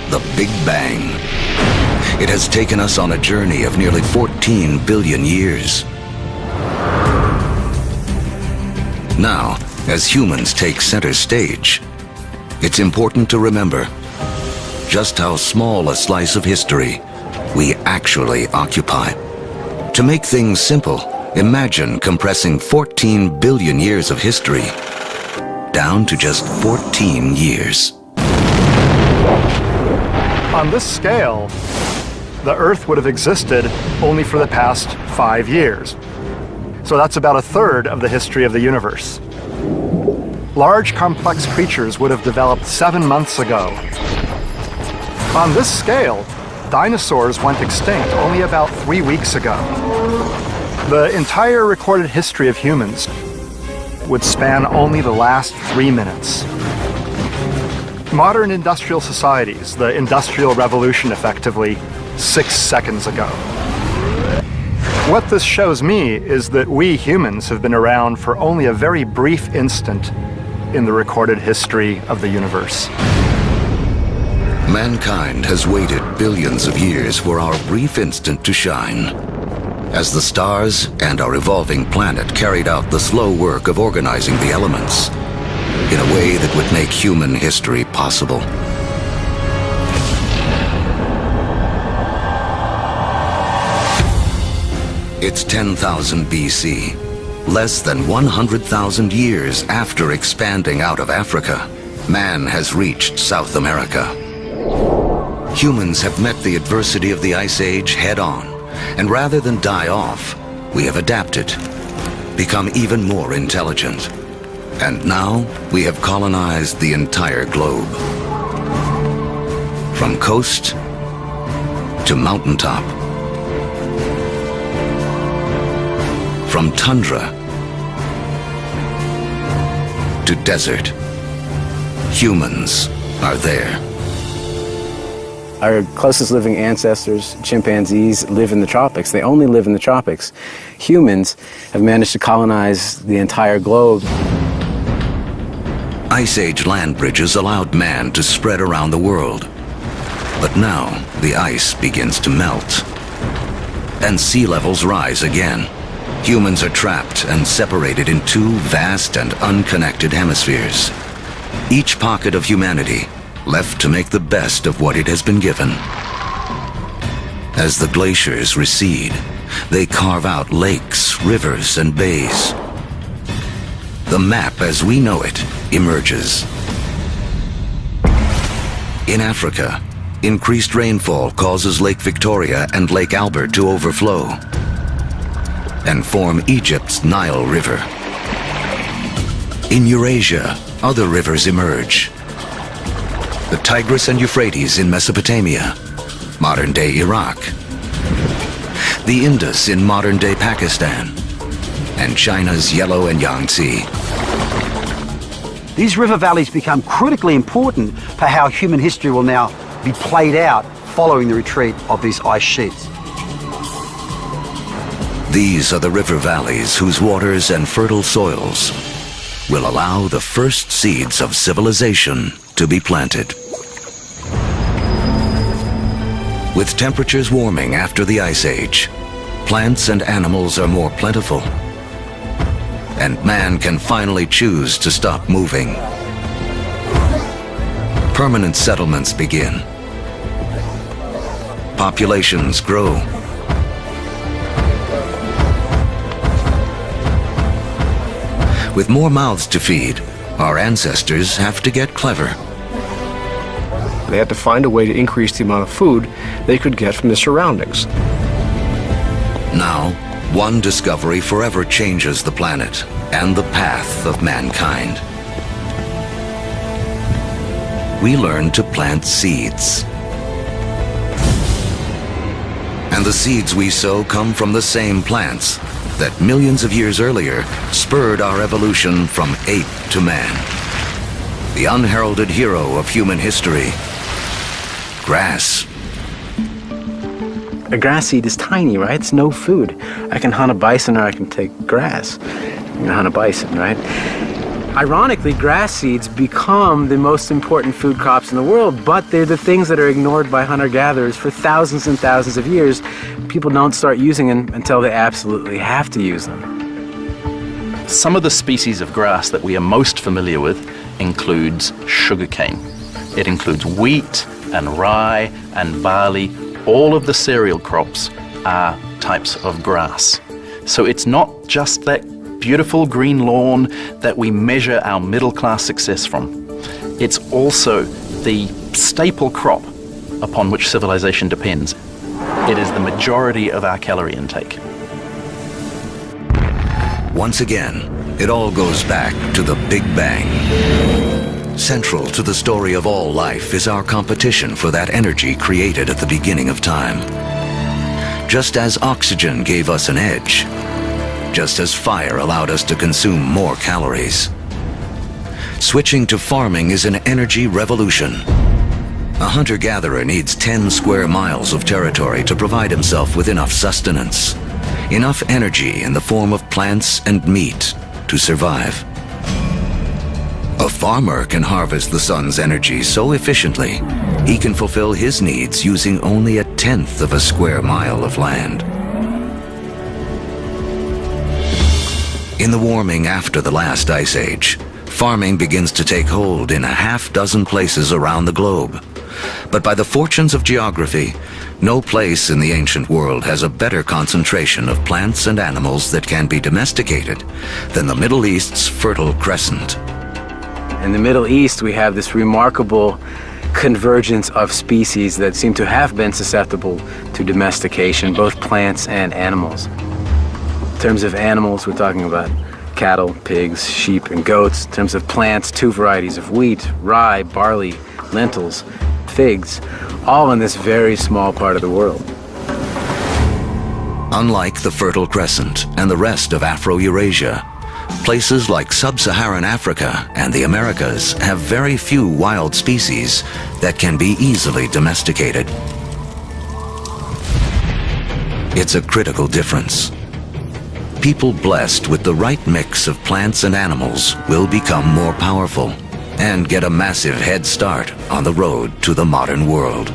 the Big Bang. It has taken us on a journey of nearly 14 billion years. Now, as humans take center stage, it's important to remember just how small a slice of history we actually occupy. To make things simple, imagine compressing 14 billion years of history down to just 14 years. On this scale, the Earth would have existed only for the past 5 years. So that's about 1/3 of the history of the universe. Large, complex creatures would have developed 7 months ago. On this scale, dinosaurs went extinct only about 3 weeks ago. The entire recorded history of humans would span only the last 3 minutes. Modern industrial societies, the Industrial Revolution effectively, 6 seconds ago. What this shows me is that we humans have been around for only a very brief instant in the recorded history of the universe. Mankind has waited billions of years for our brief instant to shine. As the stars and our evolving planet carried out the slow work of organizing the elements in a way that would make human history possible. It's 10,000 BC, less than 100,000 years after expanding out of Africa. Man has reached South America. Humans have met the adversity of the Ice Age head-on, and rather than die off, we have adapted, become even more intelligent. And now we have colonized the entire globe. From coast to mountaintop. From tundra to desert. Humans are there. Our closest living ancestors, chimpanzees, live in the tropics. They only live in the tropics. Humans have managed to colonize the entire globe. Ice Age land bridges allowed man to spread around the world. But now the ice begins to melt. And sea levels rise again. Humans are trapped and separated in 2 vast and unconnected hemispheres. Each pocket of humanity left to make the best of what it has been given. As the glaciers recede, they carve out lakes, rivers, and bays. The map as we know it emerges. In Africa, increased rainfall causes Lake Victoria and Lake Albert to overflow and form Egypt's Nile River. In Eurasia, other rivers emerge. The Tigris and Euphrates in Mesopotamia, modern-day Iraq. The Indus in modern-day Pakistan, and China's Yellow and Yangtze. These river valleys become critically important for how human history will now be played out following the retreat of these ice sheets. These are the river valleys whose waters and fertile soils will allow the first seeds of civilization to be planted. With temperatures warming after the Ice Age, plants and animals are more plentiful, and man can finally choose to stop moving. Permanent settlements begin. Populations grow, With more mouths to feed, our ancestors have to get clever. They had to find a way to increase the amount of food they could get from the surroundings. Now, one discovery forever changes the planet and the path of mankind. We learn to plant seeds. And the seeds we sow come from the same plants that millions of years earlier spurred our evolution from ape to man. The unheralded hero of human history, grass. A grass seed is tiny, right? It's no food. I can hunt a bison or I can take grass. I'm gonna hunt a bison, right? Ironically, grass seeds become the most important food crops in the world, but they're the things that are ignored by hunter-gatherers for thousands and thousands of years. People don't start using them until they absolutely have to use them. Some of the species of grass that we are most familiar with includes sugarcane. It includes wheat and rye and barley. All of the cereal crops are types of grass. So it's not just that beautiful green lawn that we measure our middle-class success from. It's also the staple crop upon which civilization depends. It is the majority of our calorie intake. Once again, it all goes back to the Big Bang. Central to the story of all life is our competition for that energy created at the beginning of time. Just as oxygen gave us an edge, just as fire allowed us to consume more calories. Switching to farming is an energy revolution. A hunter-gatherer needs 10 square miles of territory to provide himself with enough sustenance, enough energy in the form of plants and meat to survive. A farmer can harvest the sun's energy so efficiently, he can fulfill his needs using only 1/10 of a square mile of land. In the warming after the last ice age, farming begins to take hold in 6 places around the globe. But by the fortunes of geography, no place in the ancient world has a better concentration of plants and animals that can be domesticated than the Middle East's Fertile Crescent. In the Middle East, we have this remarkable convergence of species that seem to have been susceptible to domestication, both plants and animals. In terms of animals, we're talking about cattle, pigs, sheep, and goats. In terms of plants, 2 varieties of wheat, rye, barley, lentils, figs, all in this very small part of the world. Unlike the Fertile Crescent and the rest of Afro-Eurasia, places like sub-Saharan Africa and the Americas have very few wild species that can be easily domesticated. It's a critical difference. People blessed with the right mix of plants and animals will become more powerful and get a massive head start on the road to the modern world.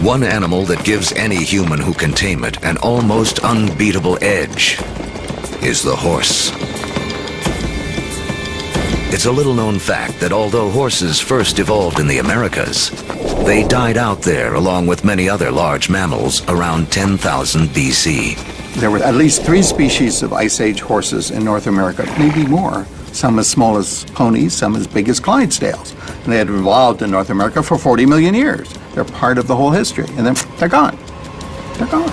One animal that gives any human who can tame it an almost unbeatable edge is the horse. It's a little-known fact that although horses first evolved in the Americas, they died out there along with many other large mammals around 10,000 BC. There were at least 3 species of Ice Age horses in North America, maybe more. Some as small as ponies, some as big as Clydesdales. And they had evolved in North America for 40 million years. They're part of the whole history. And then they're gone. They're gone.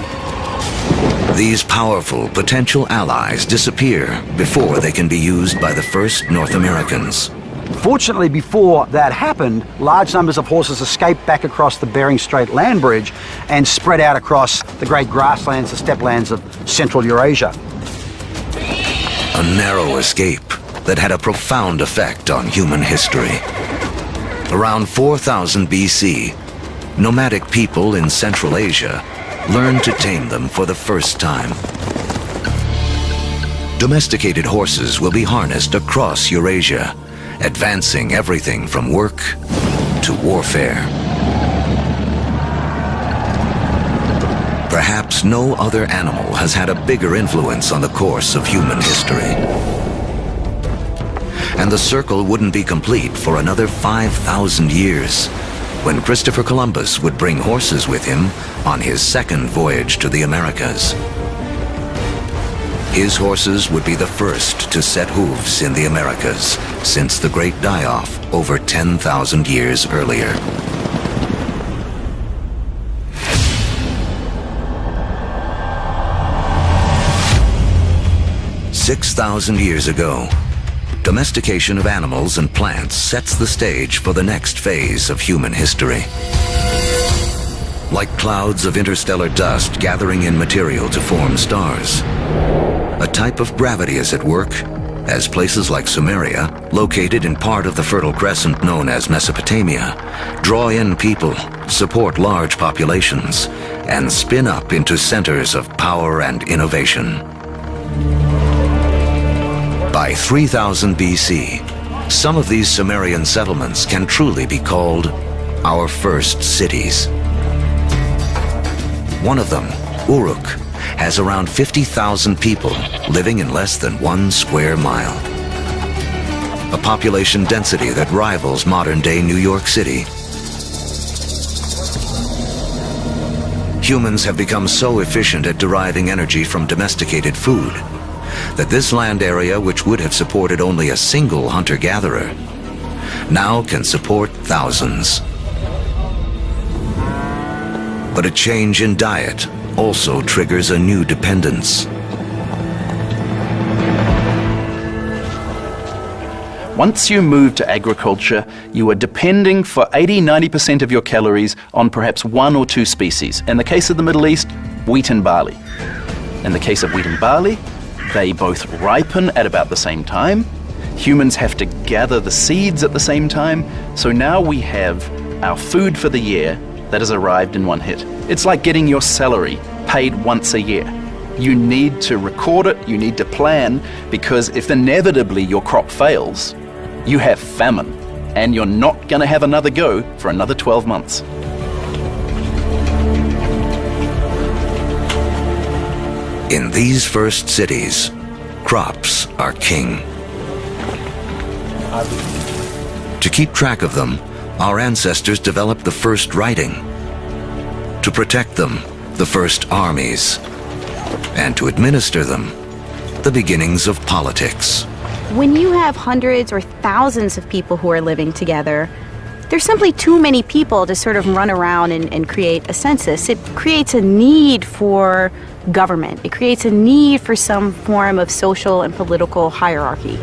These powerful potential allies disappear before they can be used by the first North Americans. Fortunately, before that happened, large numbers of horses escaped back across the Bering Strait land bridge and spread out across the great grasslands, the steppelands of Central Eurasia. A narrow escape that had a profound effect on human history. Around 4000 BC, nomadic people in Central Asia learned to tame them for the first time. Domesticated horses will be harnessed across Eurasia, advancing everything from work to warfare. Perhaps no other animal has had a bigger influence on the course of human history. And the circle wouldn't be complete for another 5,000 years when Christopher Columbus would bring horses with him on his second voyage to the Americas. His horses would be the first to set hooves in the Americas since the Great Die-Off over 10,000 years earlier. "6,000 years ago, domestication of animals and plants sets the stage for the next phase of human history. Like clouds of interstellar dust gathering in material to form stars, a type of gravity is at work as places like Sumeria, located in part of the Fertile Crescent known as Mesopotamia, draw in people, support large populations, and spin up into centers of power and innovation. By 3000 BC, some of these Sumerian settlements can truly be called our first cities. One of them, Uruk, has around 50,000 people living in less than 1 square mile. A population density that rivals modern-day New York City. Humans have become so efficient at deriving energy from domesticated food that this land area, which would have supported only a single hunter-gatherer, now can support thousands. But a change in diet also triggers a new dependence. Once you move to agriculture, you are depending for 80–90% of your calories on perhaps 1 or 2 species. In the case of the Middle East, wheat and barley. In the case of wheat and barley, they both ripen at about the same time. Humans have to gather the seeds at the same time. So now we have our food for the year that has arrived in one hit. It's like getting your salary paid once a year. You need to record it, you need to plan, because if inevitably your crop fails, you have famine, and you're not going to have another go for another 12 months. In these first cities, crops are king. To keep track of them, our ancestors developed the first writing. To protect them, the first armies. And to administer them, the beginnings of politics. When you have hundreds or thousands of people who are living together, there's simply too many people to sort of run around and create a census. It creates a need for government. It creates a need for some form of social and political hierarchy.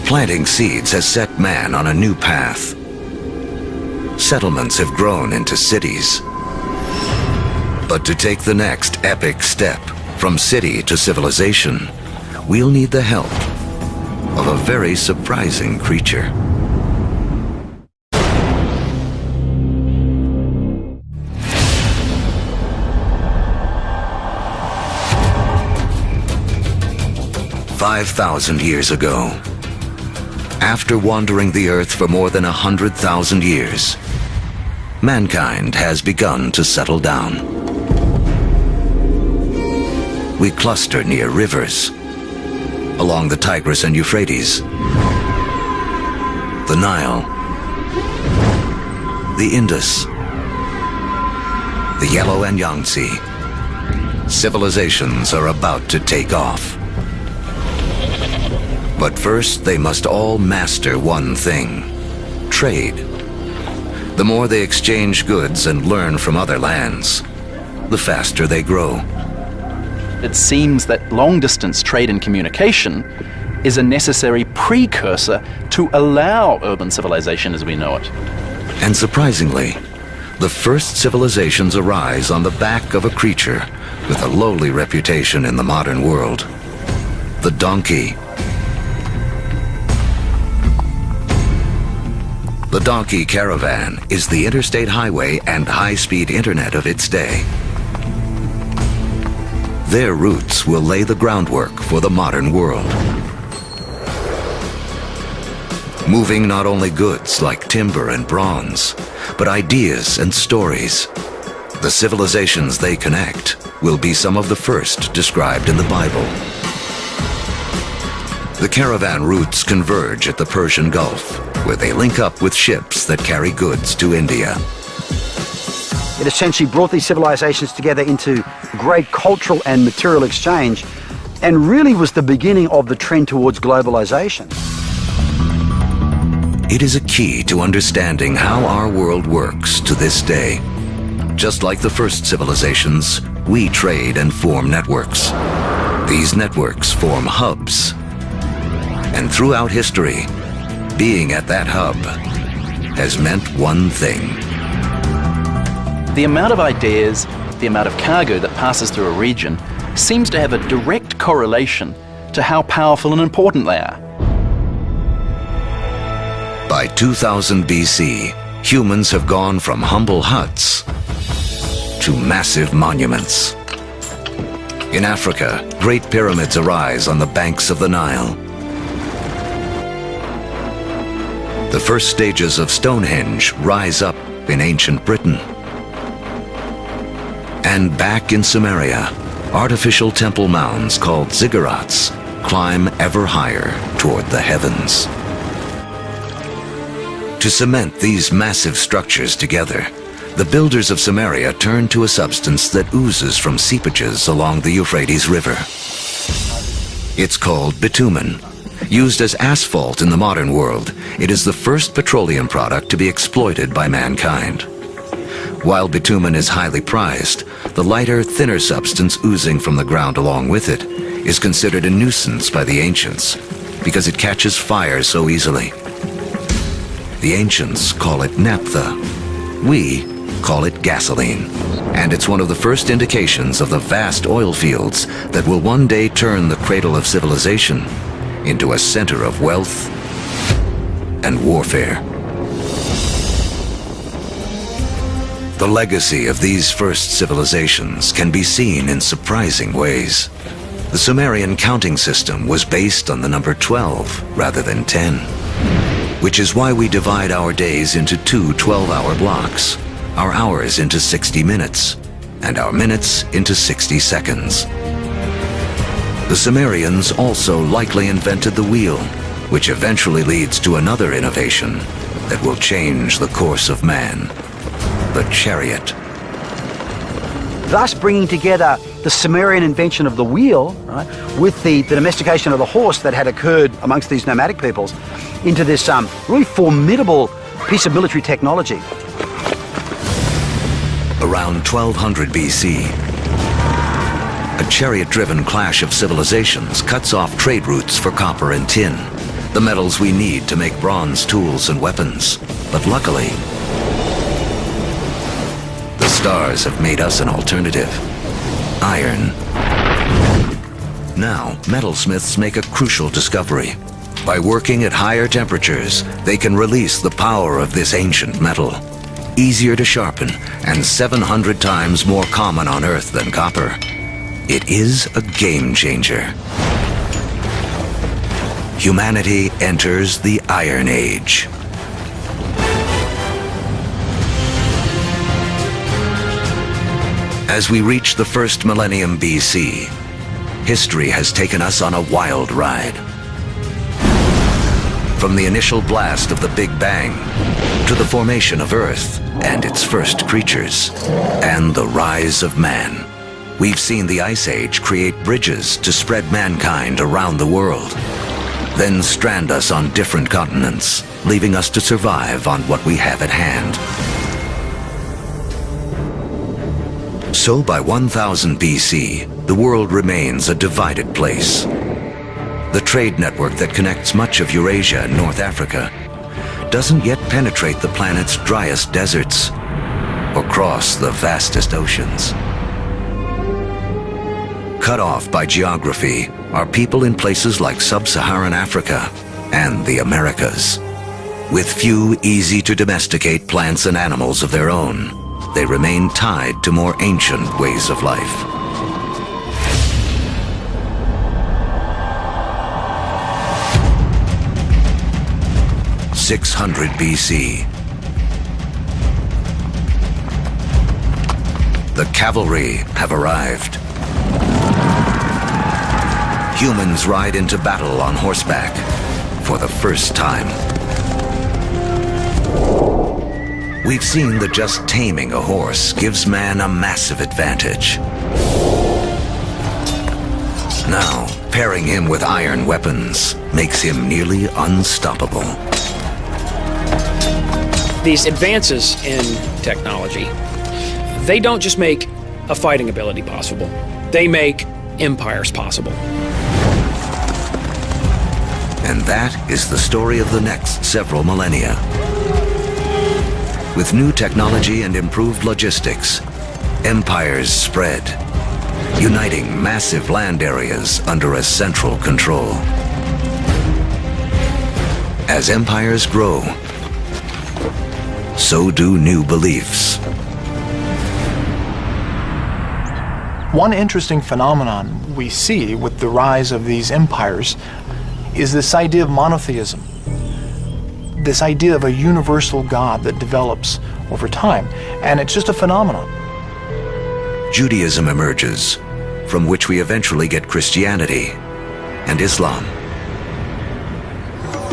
Planting seeds has set man on a new path. Settlements have grown into cities. But to take the next epic step from city to civilization, we'll need the help of a very surprising creature. "5,000 years ago, after wandering the earth for more than 100,000 years, mankind has begun to settle down. We cluster near rivers, along the Tigris and Euphrates, the Nile, the Indus, the Yellow and Yangtze. Civilizations are about to take off. But first, they must all master one thing: trade. The more they exchange goods and learn from other lands, the faster they grow. It seems that long-distance trade and communication is a necessary precursor to allow urban civilization as we know it. And surprisingly, the first civilizations arise on the back of a creature with a lowly reputation in the modern world: the donkey. The donkey caravan is the interstate highway and high-speed internet of its day. Their routes will lay the groundwork for the modern world. Moving not only goods like timber and bronze, but ideas and stories. The civilizations they connect will be some of the first described in the Bible. The caravan routes converge at the Persian Gulf, where they link up with ships that carry goods to India. It essentially brought these civilizations together into great cultural and material exchange, and really was the beginning of the trend towards globalization. It is a key to understanding how our world works to this day. Just like the first civilizations, we trade and form networks. These networks form hubs. And throughout history, being at that hub has meant one thing. The amount of ideas, the amount of cargo that passes through a region seems to have a direct correlation to how powerful and important they are. By 2000 BC, humans have gone from humble huts to massive monuments. In Africa, great pyramids arise on the banks of the Nile. The first stages of Stonehenge rise up in ancient Britain. And back in Samaria, artificial temple mounds called ziggurats climb ever higher toward the heavens. To cement these massive structures together, the builders of Samaria turned to a substance that oozes from seepages along the Euphrates River. It's called bitumen. Used as asphalt in the modern world, it is the first petroleum product to be exploited by mankind. While bitumen is highly prized, the lighter, thinner substance oozing from the ground along with it is considered a nuisance by the ancients because it catches fire so easily. The ancients call it naphtha. We call it gasoline. And it's one of the first indications of the vast oil fields that will one day turn the cradle of civilization into a center of wealth and warfare. The legacy of these first civilizations can be seen in surprising ways. The Sumerian counting system was based on the number 12 rather than 10, which is why we divide our days into two 12-hour blocks, our hours into 60 minutes, and our minutes into 60 seconds. The Sumerians also likely invented the wheel, which eventually leads to another innovation that will change the course of man: the chariot. Thus bringing together the Sumerian invention of the wheel, right, with the domestication of the horse that had occurred amongst these nomadic peoples into this really formidable piece of military technology. Around 1200 BC, a chariot-driven clash of civilizations cuts off trade routes for copper and tin, the metals we need to make bronze tools and weapons. But luckily, the stars have made us an alternative: iron. Now, metalsmiths make a crucial discovery. By working at higher temperatures, they can release the power of this ancient metal. Easier to sharpen and 700 times more common on Earth than copper. It is a game changer. Humanity enters the Iron Age. As we reach the first millennium BC, history has taken us on a wild ride. From the initial blast of the Big Bang, to the formation of Earth and its first creatures, and the rise of man. We've seen the Ice Age create bridges to spread mankind around the world, then strand us on different continents, leaving us to survive on what we have at hand. So by 1000 BC, the world remains a divided place. The trade network that connects much of Eurasia and North Africa doesn't yet penetrate the planet's driest deserts or cross the vastest oceans. Cut off by geography are people in places like sub-Saharan Africa and the Americas. With few easy-to-domesticate plants and animals of their own, they remain tied to more ancient ways of life. (600 BC). The cavalry have arrived. humans ride into battle on horseback for the first time. We've seen that just taming a horse gives man a massive advantage. Now, pairing him with iron weapons makes him nearly unstoppable. These advances in technology, they don't just make a fighting ability possible. They make empires possible. And that is the story of the next several millennia. With new technology and improved logistics, empires spread, uniting massive land areas under a central control. As empires grow, so do new beliefs. One interesting phenomenon we see with the rise of these empires is this idea of monotheism, this idea of a universal God that develops over time, and it's just a phenomenon. Judaism emerges, from which we eventually get Christianity and Islam.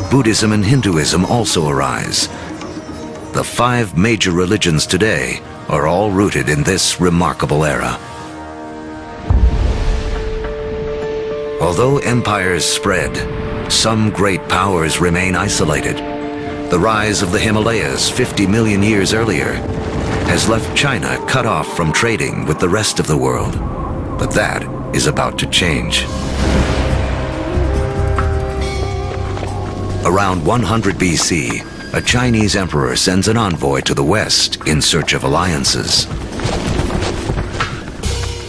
Buddhism and Hinduism also arise. The 5 major religions today are all rooted in this remarkable era. Although empires spread, some great powers remain isolated. The rise of the Himalayas 50 million years earlier has left China cut off from trading with the rest of the world. But that is about to change. Around 100 BC, a Chinese emperor sends an envoy to the west in search of alliances.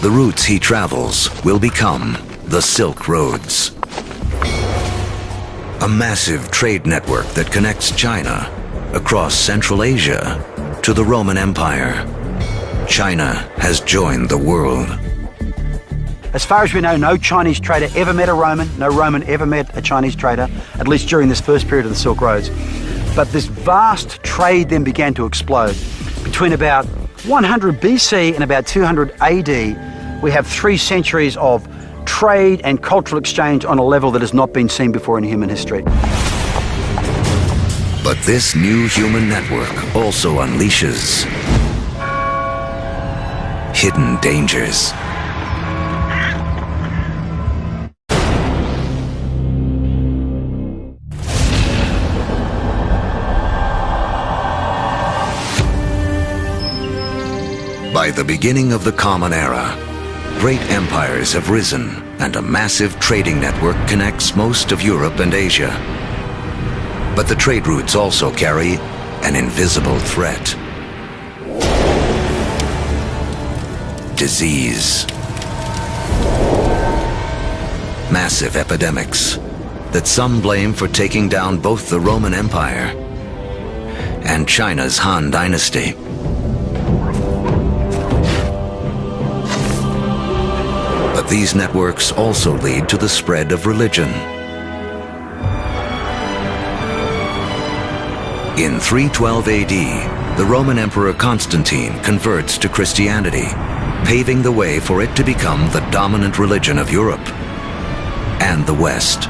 The routes he travels will become the Silk Roads, a massive trade network that connects China across Central Asia to the Roman Empire. China has joined the world. As far as we know, no Chinese trader ever met a Roman, no Roman ever met a Chinese trader, at least during this first period of the Silk Roads. But this vast trade then began to explode. Between about 100 BC and about 200 AD, we have 3 centuries of trade and cultural exchange on a level that has not been seen before in human history. But this new human network also unleashes hidden dangers. By the beginning of the Common Era, great empires have risen and a massive trading network connects most of Europe and Asia. But the trade routes also carry an invisible threat. Disease. Massive epidemics that some blame for taking down both the Roman Empire and China's Han Dynasty. But these networks also lead to the spread of religion. In 312 AD, the Roman Emperor Constantine converts to Christianity, paving the way for it to become the dominant religion of Europe and the West.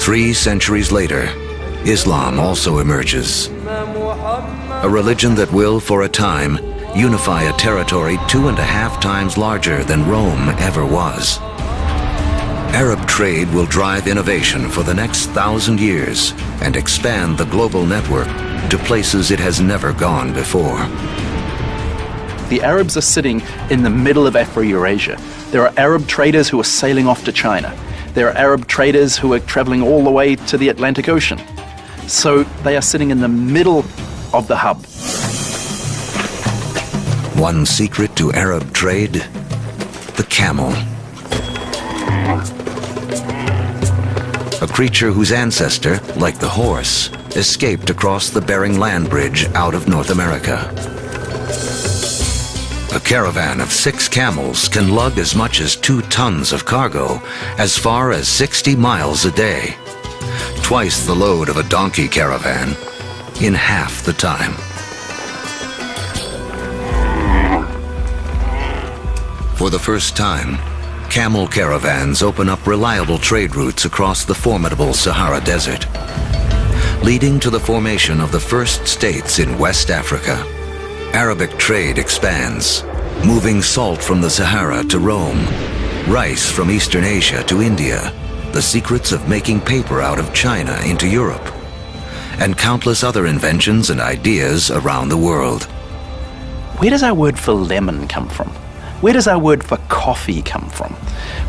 Three centuries later, Islam also emerges. A religion that will, for a time, unify a territory 2.5 times larger than Rome ever was. Arab trade will drive innovation for the next 1,000 years and expand the global network to places it has never gone before. The Arabs are sitting in the middle of Afro-Eurasia. There are Arab traders who are sailing off to China. There are Arab traders who are traveling all the way to the Atlantic Ocean. So they are sitting in the middle of the hub. One secret to Arab trade: the camel. A creature whose ancestor, like the horse, escaped across the Bering Land Bridge out of North America. A caravan of 6 camels can lug as much as 2 tons of cargo as far as 60 miles a day, twice the load of a donkey caravan in half the time. For the first time, camel caravans open up reliable trade routes across the formidable Sahara Desert, leading to the formation of the first states in West Africa. Arabic trade expands, moving salt from the Sahara to Rome, rice from Eastern Asia to India, the secrets of making paper out of China into Europe, and countless other inventions and ideas around the world. Where does our word for lemon come from? Where does our word for coffee come from?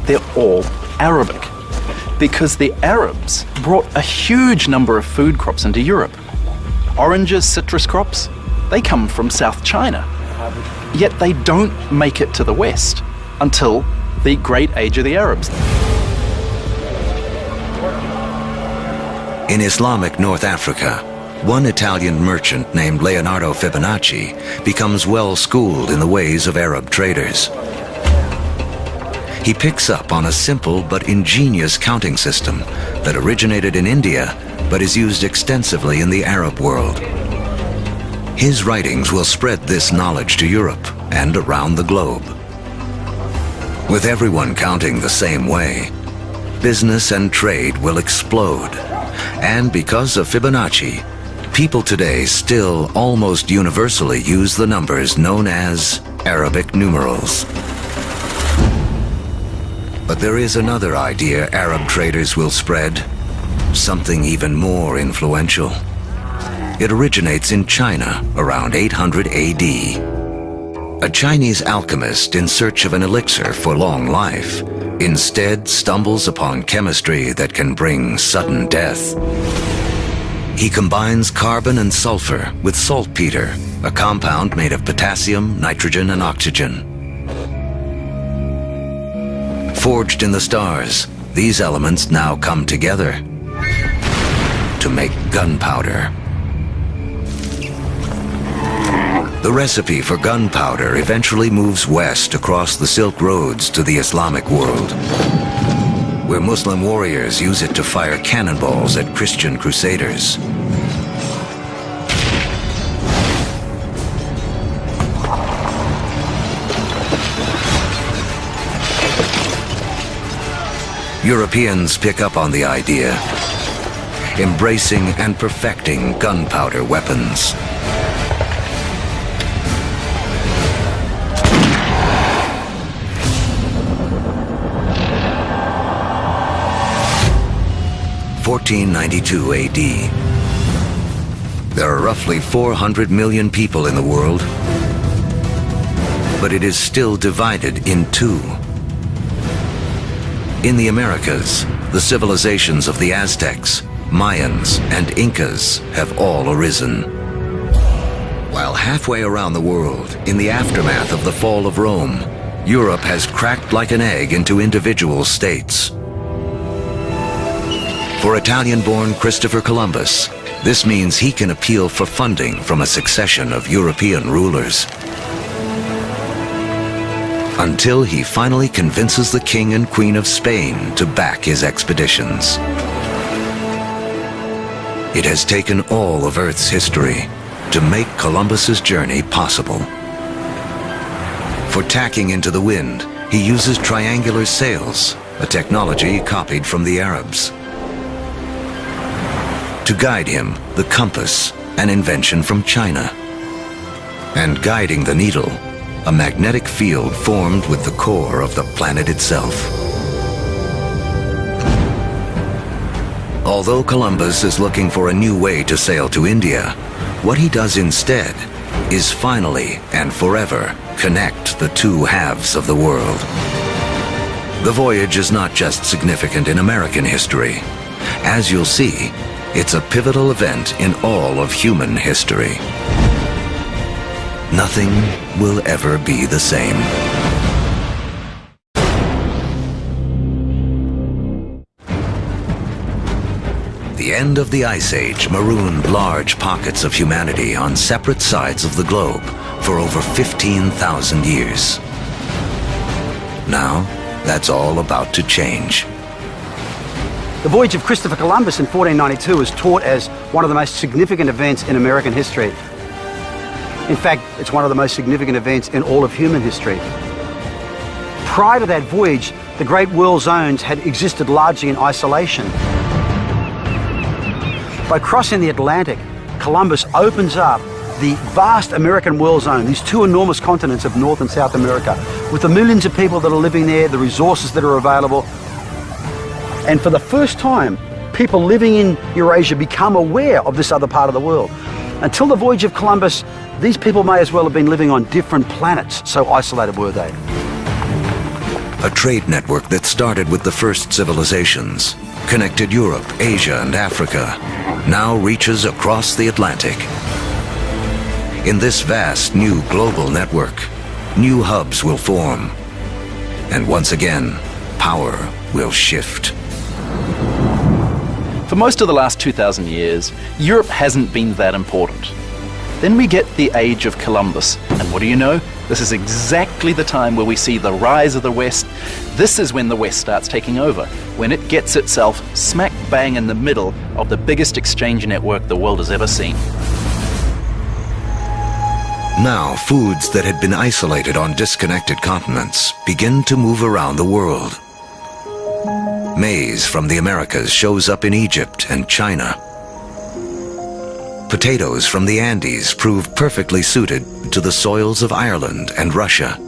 They're all Arabic, because the Arabs brought a huge number of food crops into Europe. Oranges, citrus crops, they come from South China. Yet they don't make it to the West until the Great Age of the Arabs. In Islamic North Africa, one Italian merchant named Leonardo Fibonacci becomes well schooled in the ways of Arab traders. He picks up on a simple but ingenious counting system that originated in India but is used extensively in the Arab world. His writings will spread this knowledge to Europe and around the globe. With everyone counting the same way, business and trade will explode. And because of Fibonacci, people today still almost universally use the numbers known as Arabic numerals. But there is another idea Arab traders will spread, something even more influential. It originates in China around 800 AD. A Chinese alchemist in search of an elixir for long life instead stumbles upon chemistry that can bring sudden death. He combines carbon and sulfur with saltpeter, a compound made of potassium, nitrogen, and oxygen. Forged in the stars, these elements now come together to make gunpowder. The recipe for gunpowder eventually moves west across the Silk Roads to the Islamic world, where Muslim warriors use it to fire cannonballs at Christian crusaders. Europeans pick up on the idea, embracing and perfecting gunpowder weapons. In 1492 AD. There are roughly 400 million people in the world, but it is still divided in two. In the Americas, the civilizations of the Aztecs, Mayans, and Incas have all arisen. While halfway around the world, in the aftermath of the fall of Rome, Europe has cracked like an egg into individual states. For Italian-born Christopher Columbus, this means he can appeal for funding from a succession of European rulers, until he finally convinces the King and Queen of Spain to back his expeditions. It has taken all of Earth's history to make Columbus's journey possible. For tacking into the wind, he uses triangular sails, a technology copied from the Arabs. To guide him, the compass, an invention from China. And guiding the needle, a magnetic field formed with the core of the planet itself. Although Columbus is looking for a new way to sail to India, what he does instead is finally and forever connect the two halves of the world. The voyage is not just significant in American history. As you'll see, it's a pivotal event in all of human history. Nothing will ever be the same. The end of the Ice Age marooned large pockets of humanity on separate sides of the globe for over 15,000 years. Now, that's all about to change. The voyage of Christopher Columbus in 1492 is taught as one of the most significant events in American history. In fact, it's one of the most significant events in all of human history. Prior to that voyage, the Great World Zones had existed largely in isolation. By crossing the Atlantic, Columbus opens up the vast American world zone, these two enormous continents of North and South America, with the millions of people that are living there, the resources that are available. And for the first time, people living in Eurasia become aware of this other part of the world. Until the voyage of Columbus, these people may as well have been living on different planets, so isolated were they. A trade network that started with the first civilizations, connected Europe, Asia, and Africa, now reaches across the Atlantic. In this vast new global network, new hubs will form. And once again, power will shift. For most of the last 2,000 years, Europe hasn't been that important. Then we get the age of Columbus, and what do you know? This is exactly the time where we see the rise of the West. This is when the West starts taking over, when it gets itself smack bang in the middle of the biggest exchange network the world has ever seen. Now, foods that had been isolated on disconnected continents begin to move around the world. Maize from the Americas shows up in Egypt and China. Potatoes from the Andes prove perfectly suited to the soils of Ireland and Russia.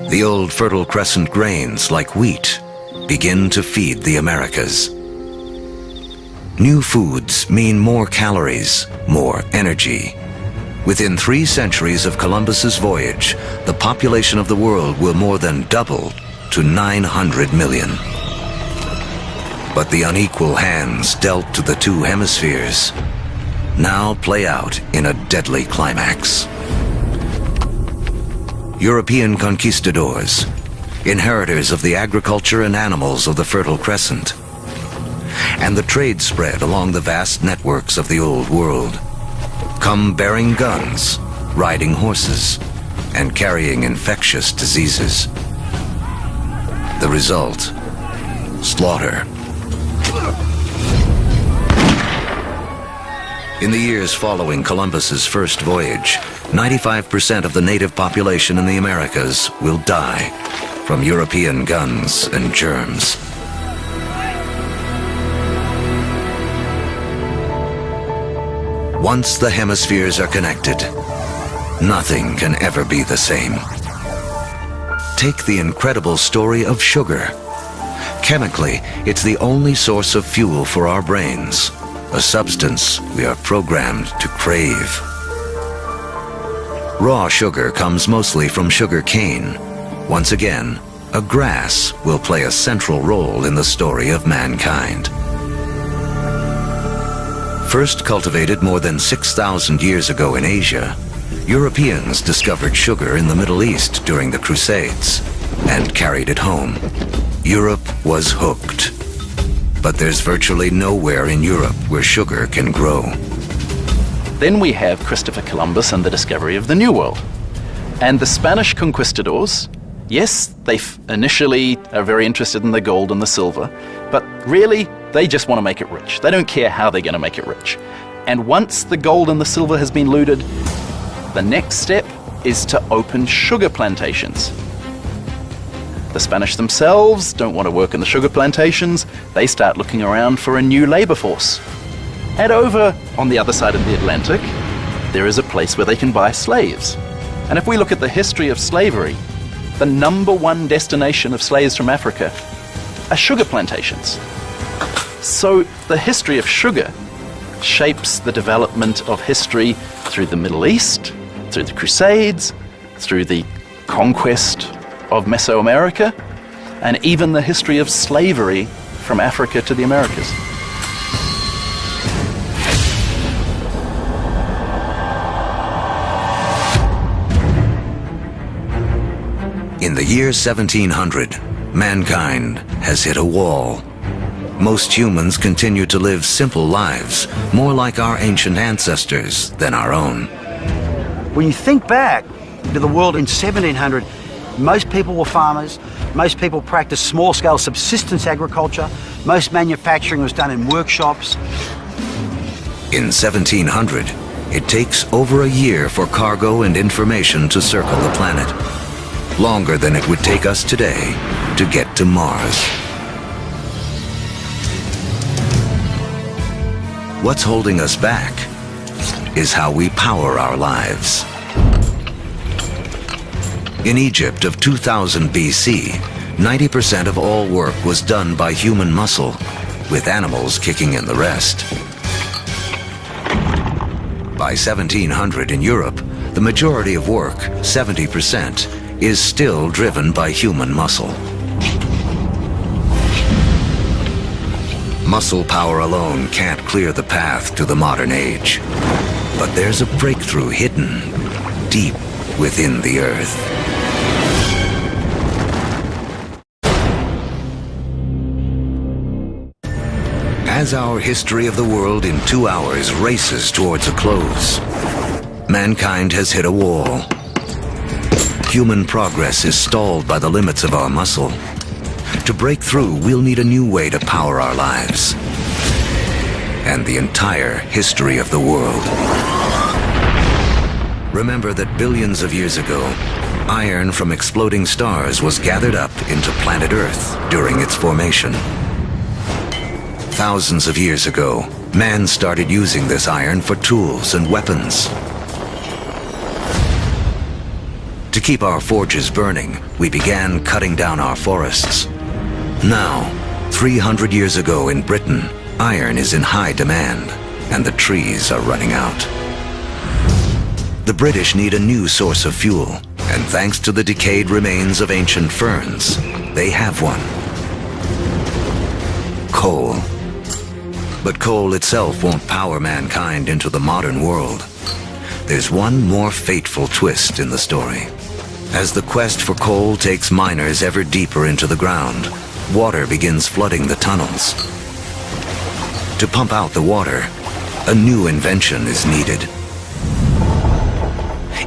The old Fertile Crescent grains, like wheat, begin to feed the Americas. New foods mean more calories, more energy. Within 3 centuries of Columbus's voyage, the population of the world will more than double to 900 million. But the unequal hands dealt to the 2 hemispheres now play out in a deadly climax. European conquistadors, inheritors of the agriculture and animals of the Fertile Crescent, and the trade spread along the vast networks of the Old World, come bearing guns, riding horses, and carrying infectious diseases. The result, slaughter. In the years following Columbus's first voyage, 95% of the native population in the Americas will die from European guns and germs. Once the hemispheres are connected, nothing can ever be the same. Take the incredible story of sugar. Chemically, it's the only source of fuel for our brains, a substance we are programmed to crave. Raw sugar comes mostly from sugar cane. Once again, a grass will play a central role in the story of mankind. First cultivated more than 6,000 years ago in Asia, Europeans discovered sugar in the Middle East during the Crusades and carried it home. Europe was hooked. But there's virtually nowhere in Europe where sugar can grow. Then we have Christopher Columbus and the discovery of the New World. And the Spanish conquistadors, yes, they initially are very interested in the gold and the silver, but really, they just want to make it rich. They don't care how they're going to make it rich. And once the gold and the silver has been looted, the next step is to open sugar plantations. The Spanish themselves don't want to work in the sugar plantations. They start looking around for a new labor force. And over on the other side of the Atlantic, there is a place where they can buy slaves. And if we look at the history of slavery, the #1 destination of slaves from Africa are sugar plantations. So the history of sugar shapes the development of history through the Middle East, through the Crusades, through the conquest of Mesoamerica, and even the history of slavery from Africa to the Americas. In the year 1700, mankind has hit a wall. Most humans continue to live simple lives, more like our ancient ancestors than our own. When you think back to the world in 1700, most people were farmers, most people practiced small-scale subsistence agriculture, most manufacturing was done in workshops. In 1700, it takes over a year for cargo and information to circle the planet. longer than it would take us today to get to Mars. What's holding us back is how we power our lives. In Egypt of 2000 BC, 90% of all work was done by human muscle, with animals kicking in the rest. By 1700 in Europe, the majority of work, 70%, is still driven by human muscle. Muscle power alone can't clear the path to the modern age. But there's a breakthrough hidden deep within the Earth. As our history of the world in 2 hours races towards a close, mankind has hit a wall. Human progress is stalled by the limits of our muscle. To break through, we'll need a new way to power our lives and the entire history of the world. Remember that billions of years ago, iron from exploding stars was gathered up into planet Earth during its formation. Thousands of years ago, man started using this iron for tools and weapons. To keep our forges burning, we began cutting down our forests. Now, 300 years ago in Britain, iron is in high demand, and the trees are running out. The British need a new source of fuel, and thanks to the decayed remains of ancient ferns, they have one. Coal. But coal itself won't power mankind into the modern world. There's one more fateful twist in the story. As the quest for coal takes miners ever deeper into the ground, water begins flooding the tunnels. To pump out the water, a new invention is needed.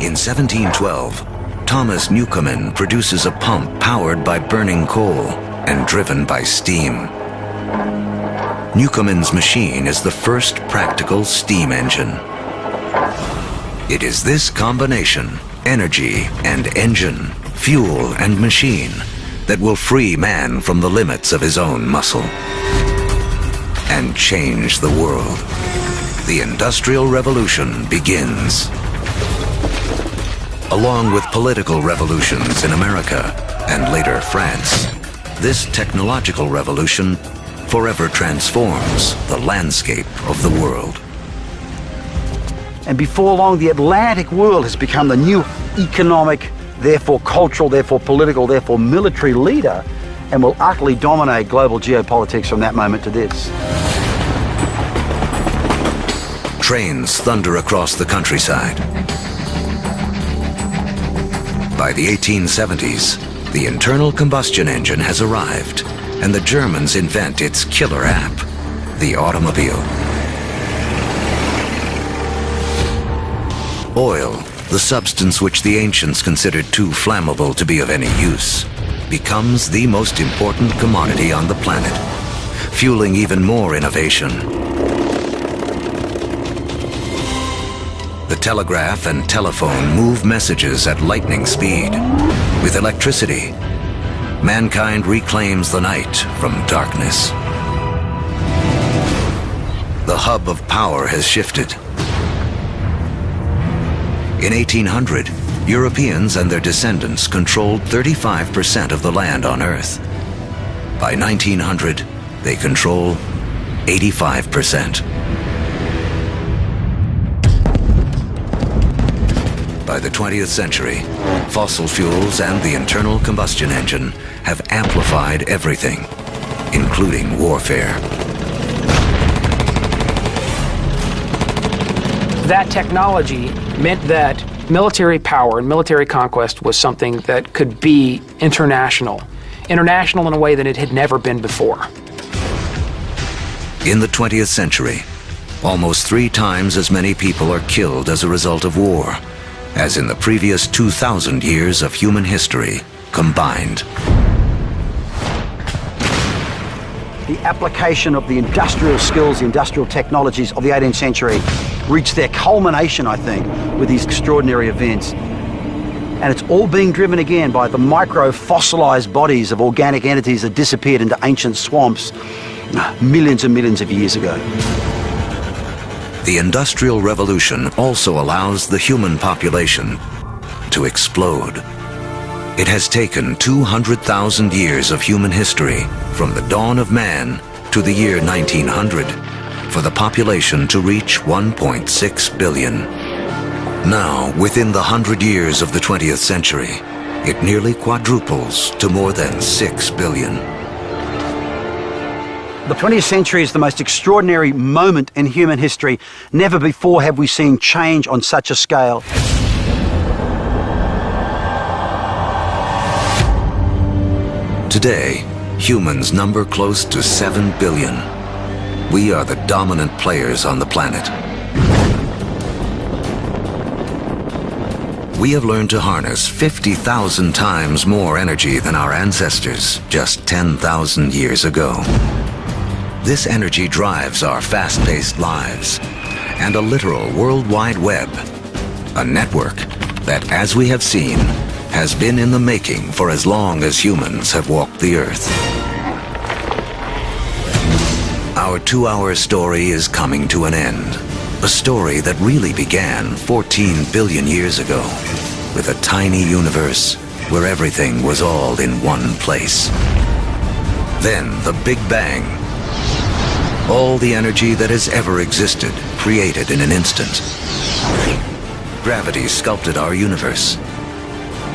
In 1712, Thomas Newcomen produces a pump powered by burning coal and driven by steam. Newcomen's machine is the first practical steam engine. It is this combination, energy and engine, fuel and machine, that will free man from the limits of his own muscle and change the world. The Industrial Revolution begins. Along with political revolutions in America and later France, this technological revolution forever transforms the landscape of the world. And before long, the Atlantic world has become the new economic, therefore cultural, therefore political, therefore military leader, and will utterly dominate global geopolitics from that moment to this. Trains thunder across the countryside. By the 1870s, the internal combustion engine has arrived, and the Germans invent its killer app, the automobile. Oil, the substance which the ancients considered too flammable to be of any use, becomes the most important commodity on the planet, fueling even more innovation. The telegraph and telephone move messages at lightning speed. With electricity, mankind reclaims the night from darkness. The hub of power has shifted. In 1800, Europeans and their descendants controlled 35% of the land on Earth. By 1900, they control 85%. By the 20th century, fossil fuels and the internal combustion engine have amplified everything, including warfare. That technology meant that military power and military conquest was something that could be international in a way that it had never been before. In the 20th century, almost 3 times as many people are killed as a result of war as in the previous 2,000 years of human history combined. The application of the industrial skills, the industrial technologies of the 18th century reached their culmination, I think, with these extraordinary events. And it's all being driven again by the micro-fossilized bodies of organic entities that disappeared into ancient swamps millions and millions of years ago. The Industrial Revolution also allows the human population to explode. It has taken 200,000 years of human history, from the dawn of man to the year 1900, for the population to reach 1.6 billion. Now, within the 100 years of the 20th century, it nearly quadruples to more than 6 billion. The 20th century is the most extraordinary moment in human history. Never before have we seen change on such a scale. Today, humans number close to 7 billion. We are the dominant players on the planet. We have learned to harness 50,000 times more energy than our ancestors just 10,000 years ago. This energy drives our fast-paced lives and a literal World Wide Web, a network that, as we have seen, has been in the making for as long as humans have walked the Earth. Our 2-hour story is coming to an end. A story that really began 14 billion years ago, with a tiny universe where everything was all in one place. Then the Big Bang. All the energy that has ever existed, created in an instant. Gravity sculpted our universe.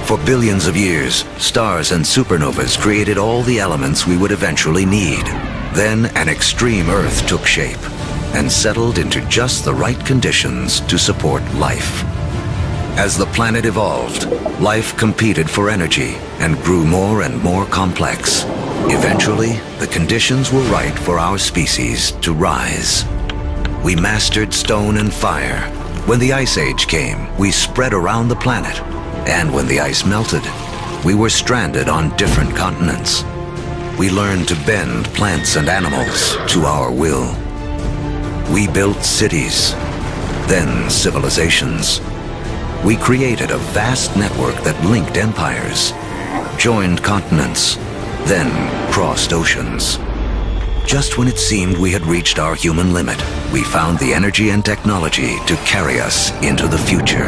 For billions of years, stars and supernovas created all the elements we would eventually need. Then an extreme Earth took shape and settled into just the right conditions to support life. As the planet evolved, life competed for energy and grew more and more complex. Eventually, the conditions were right for our species to rise. We mastered stone and fire. When the Ice Age came, we spread around the planet. And when the ice melted, we were stranded on different continents. We learned to bend plants and animals to our will. We built cities, then civilizations. We created a vast network that linked empires, joined continents, then crossed oceans. Just when it seemed we had reached our human limit, we found the energy and technology to carry us into the future.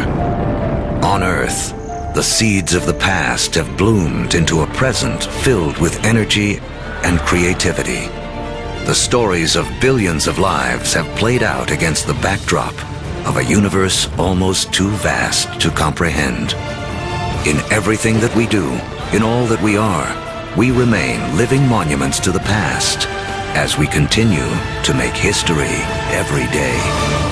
On Earth, the seeds of the past have bloomed into a present filled with energy and creativity. The stories of billions of lives have played out against the backdrop of a universe almost too vast to comprehend. In everything that we do, in all that we are, we remain living monuments to the past as we continue to make history every day.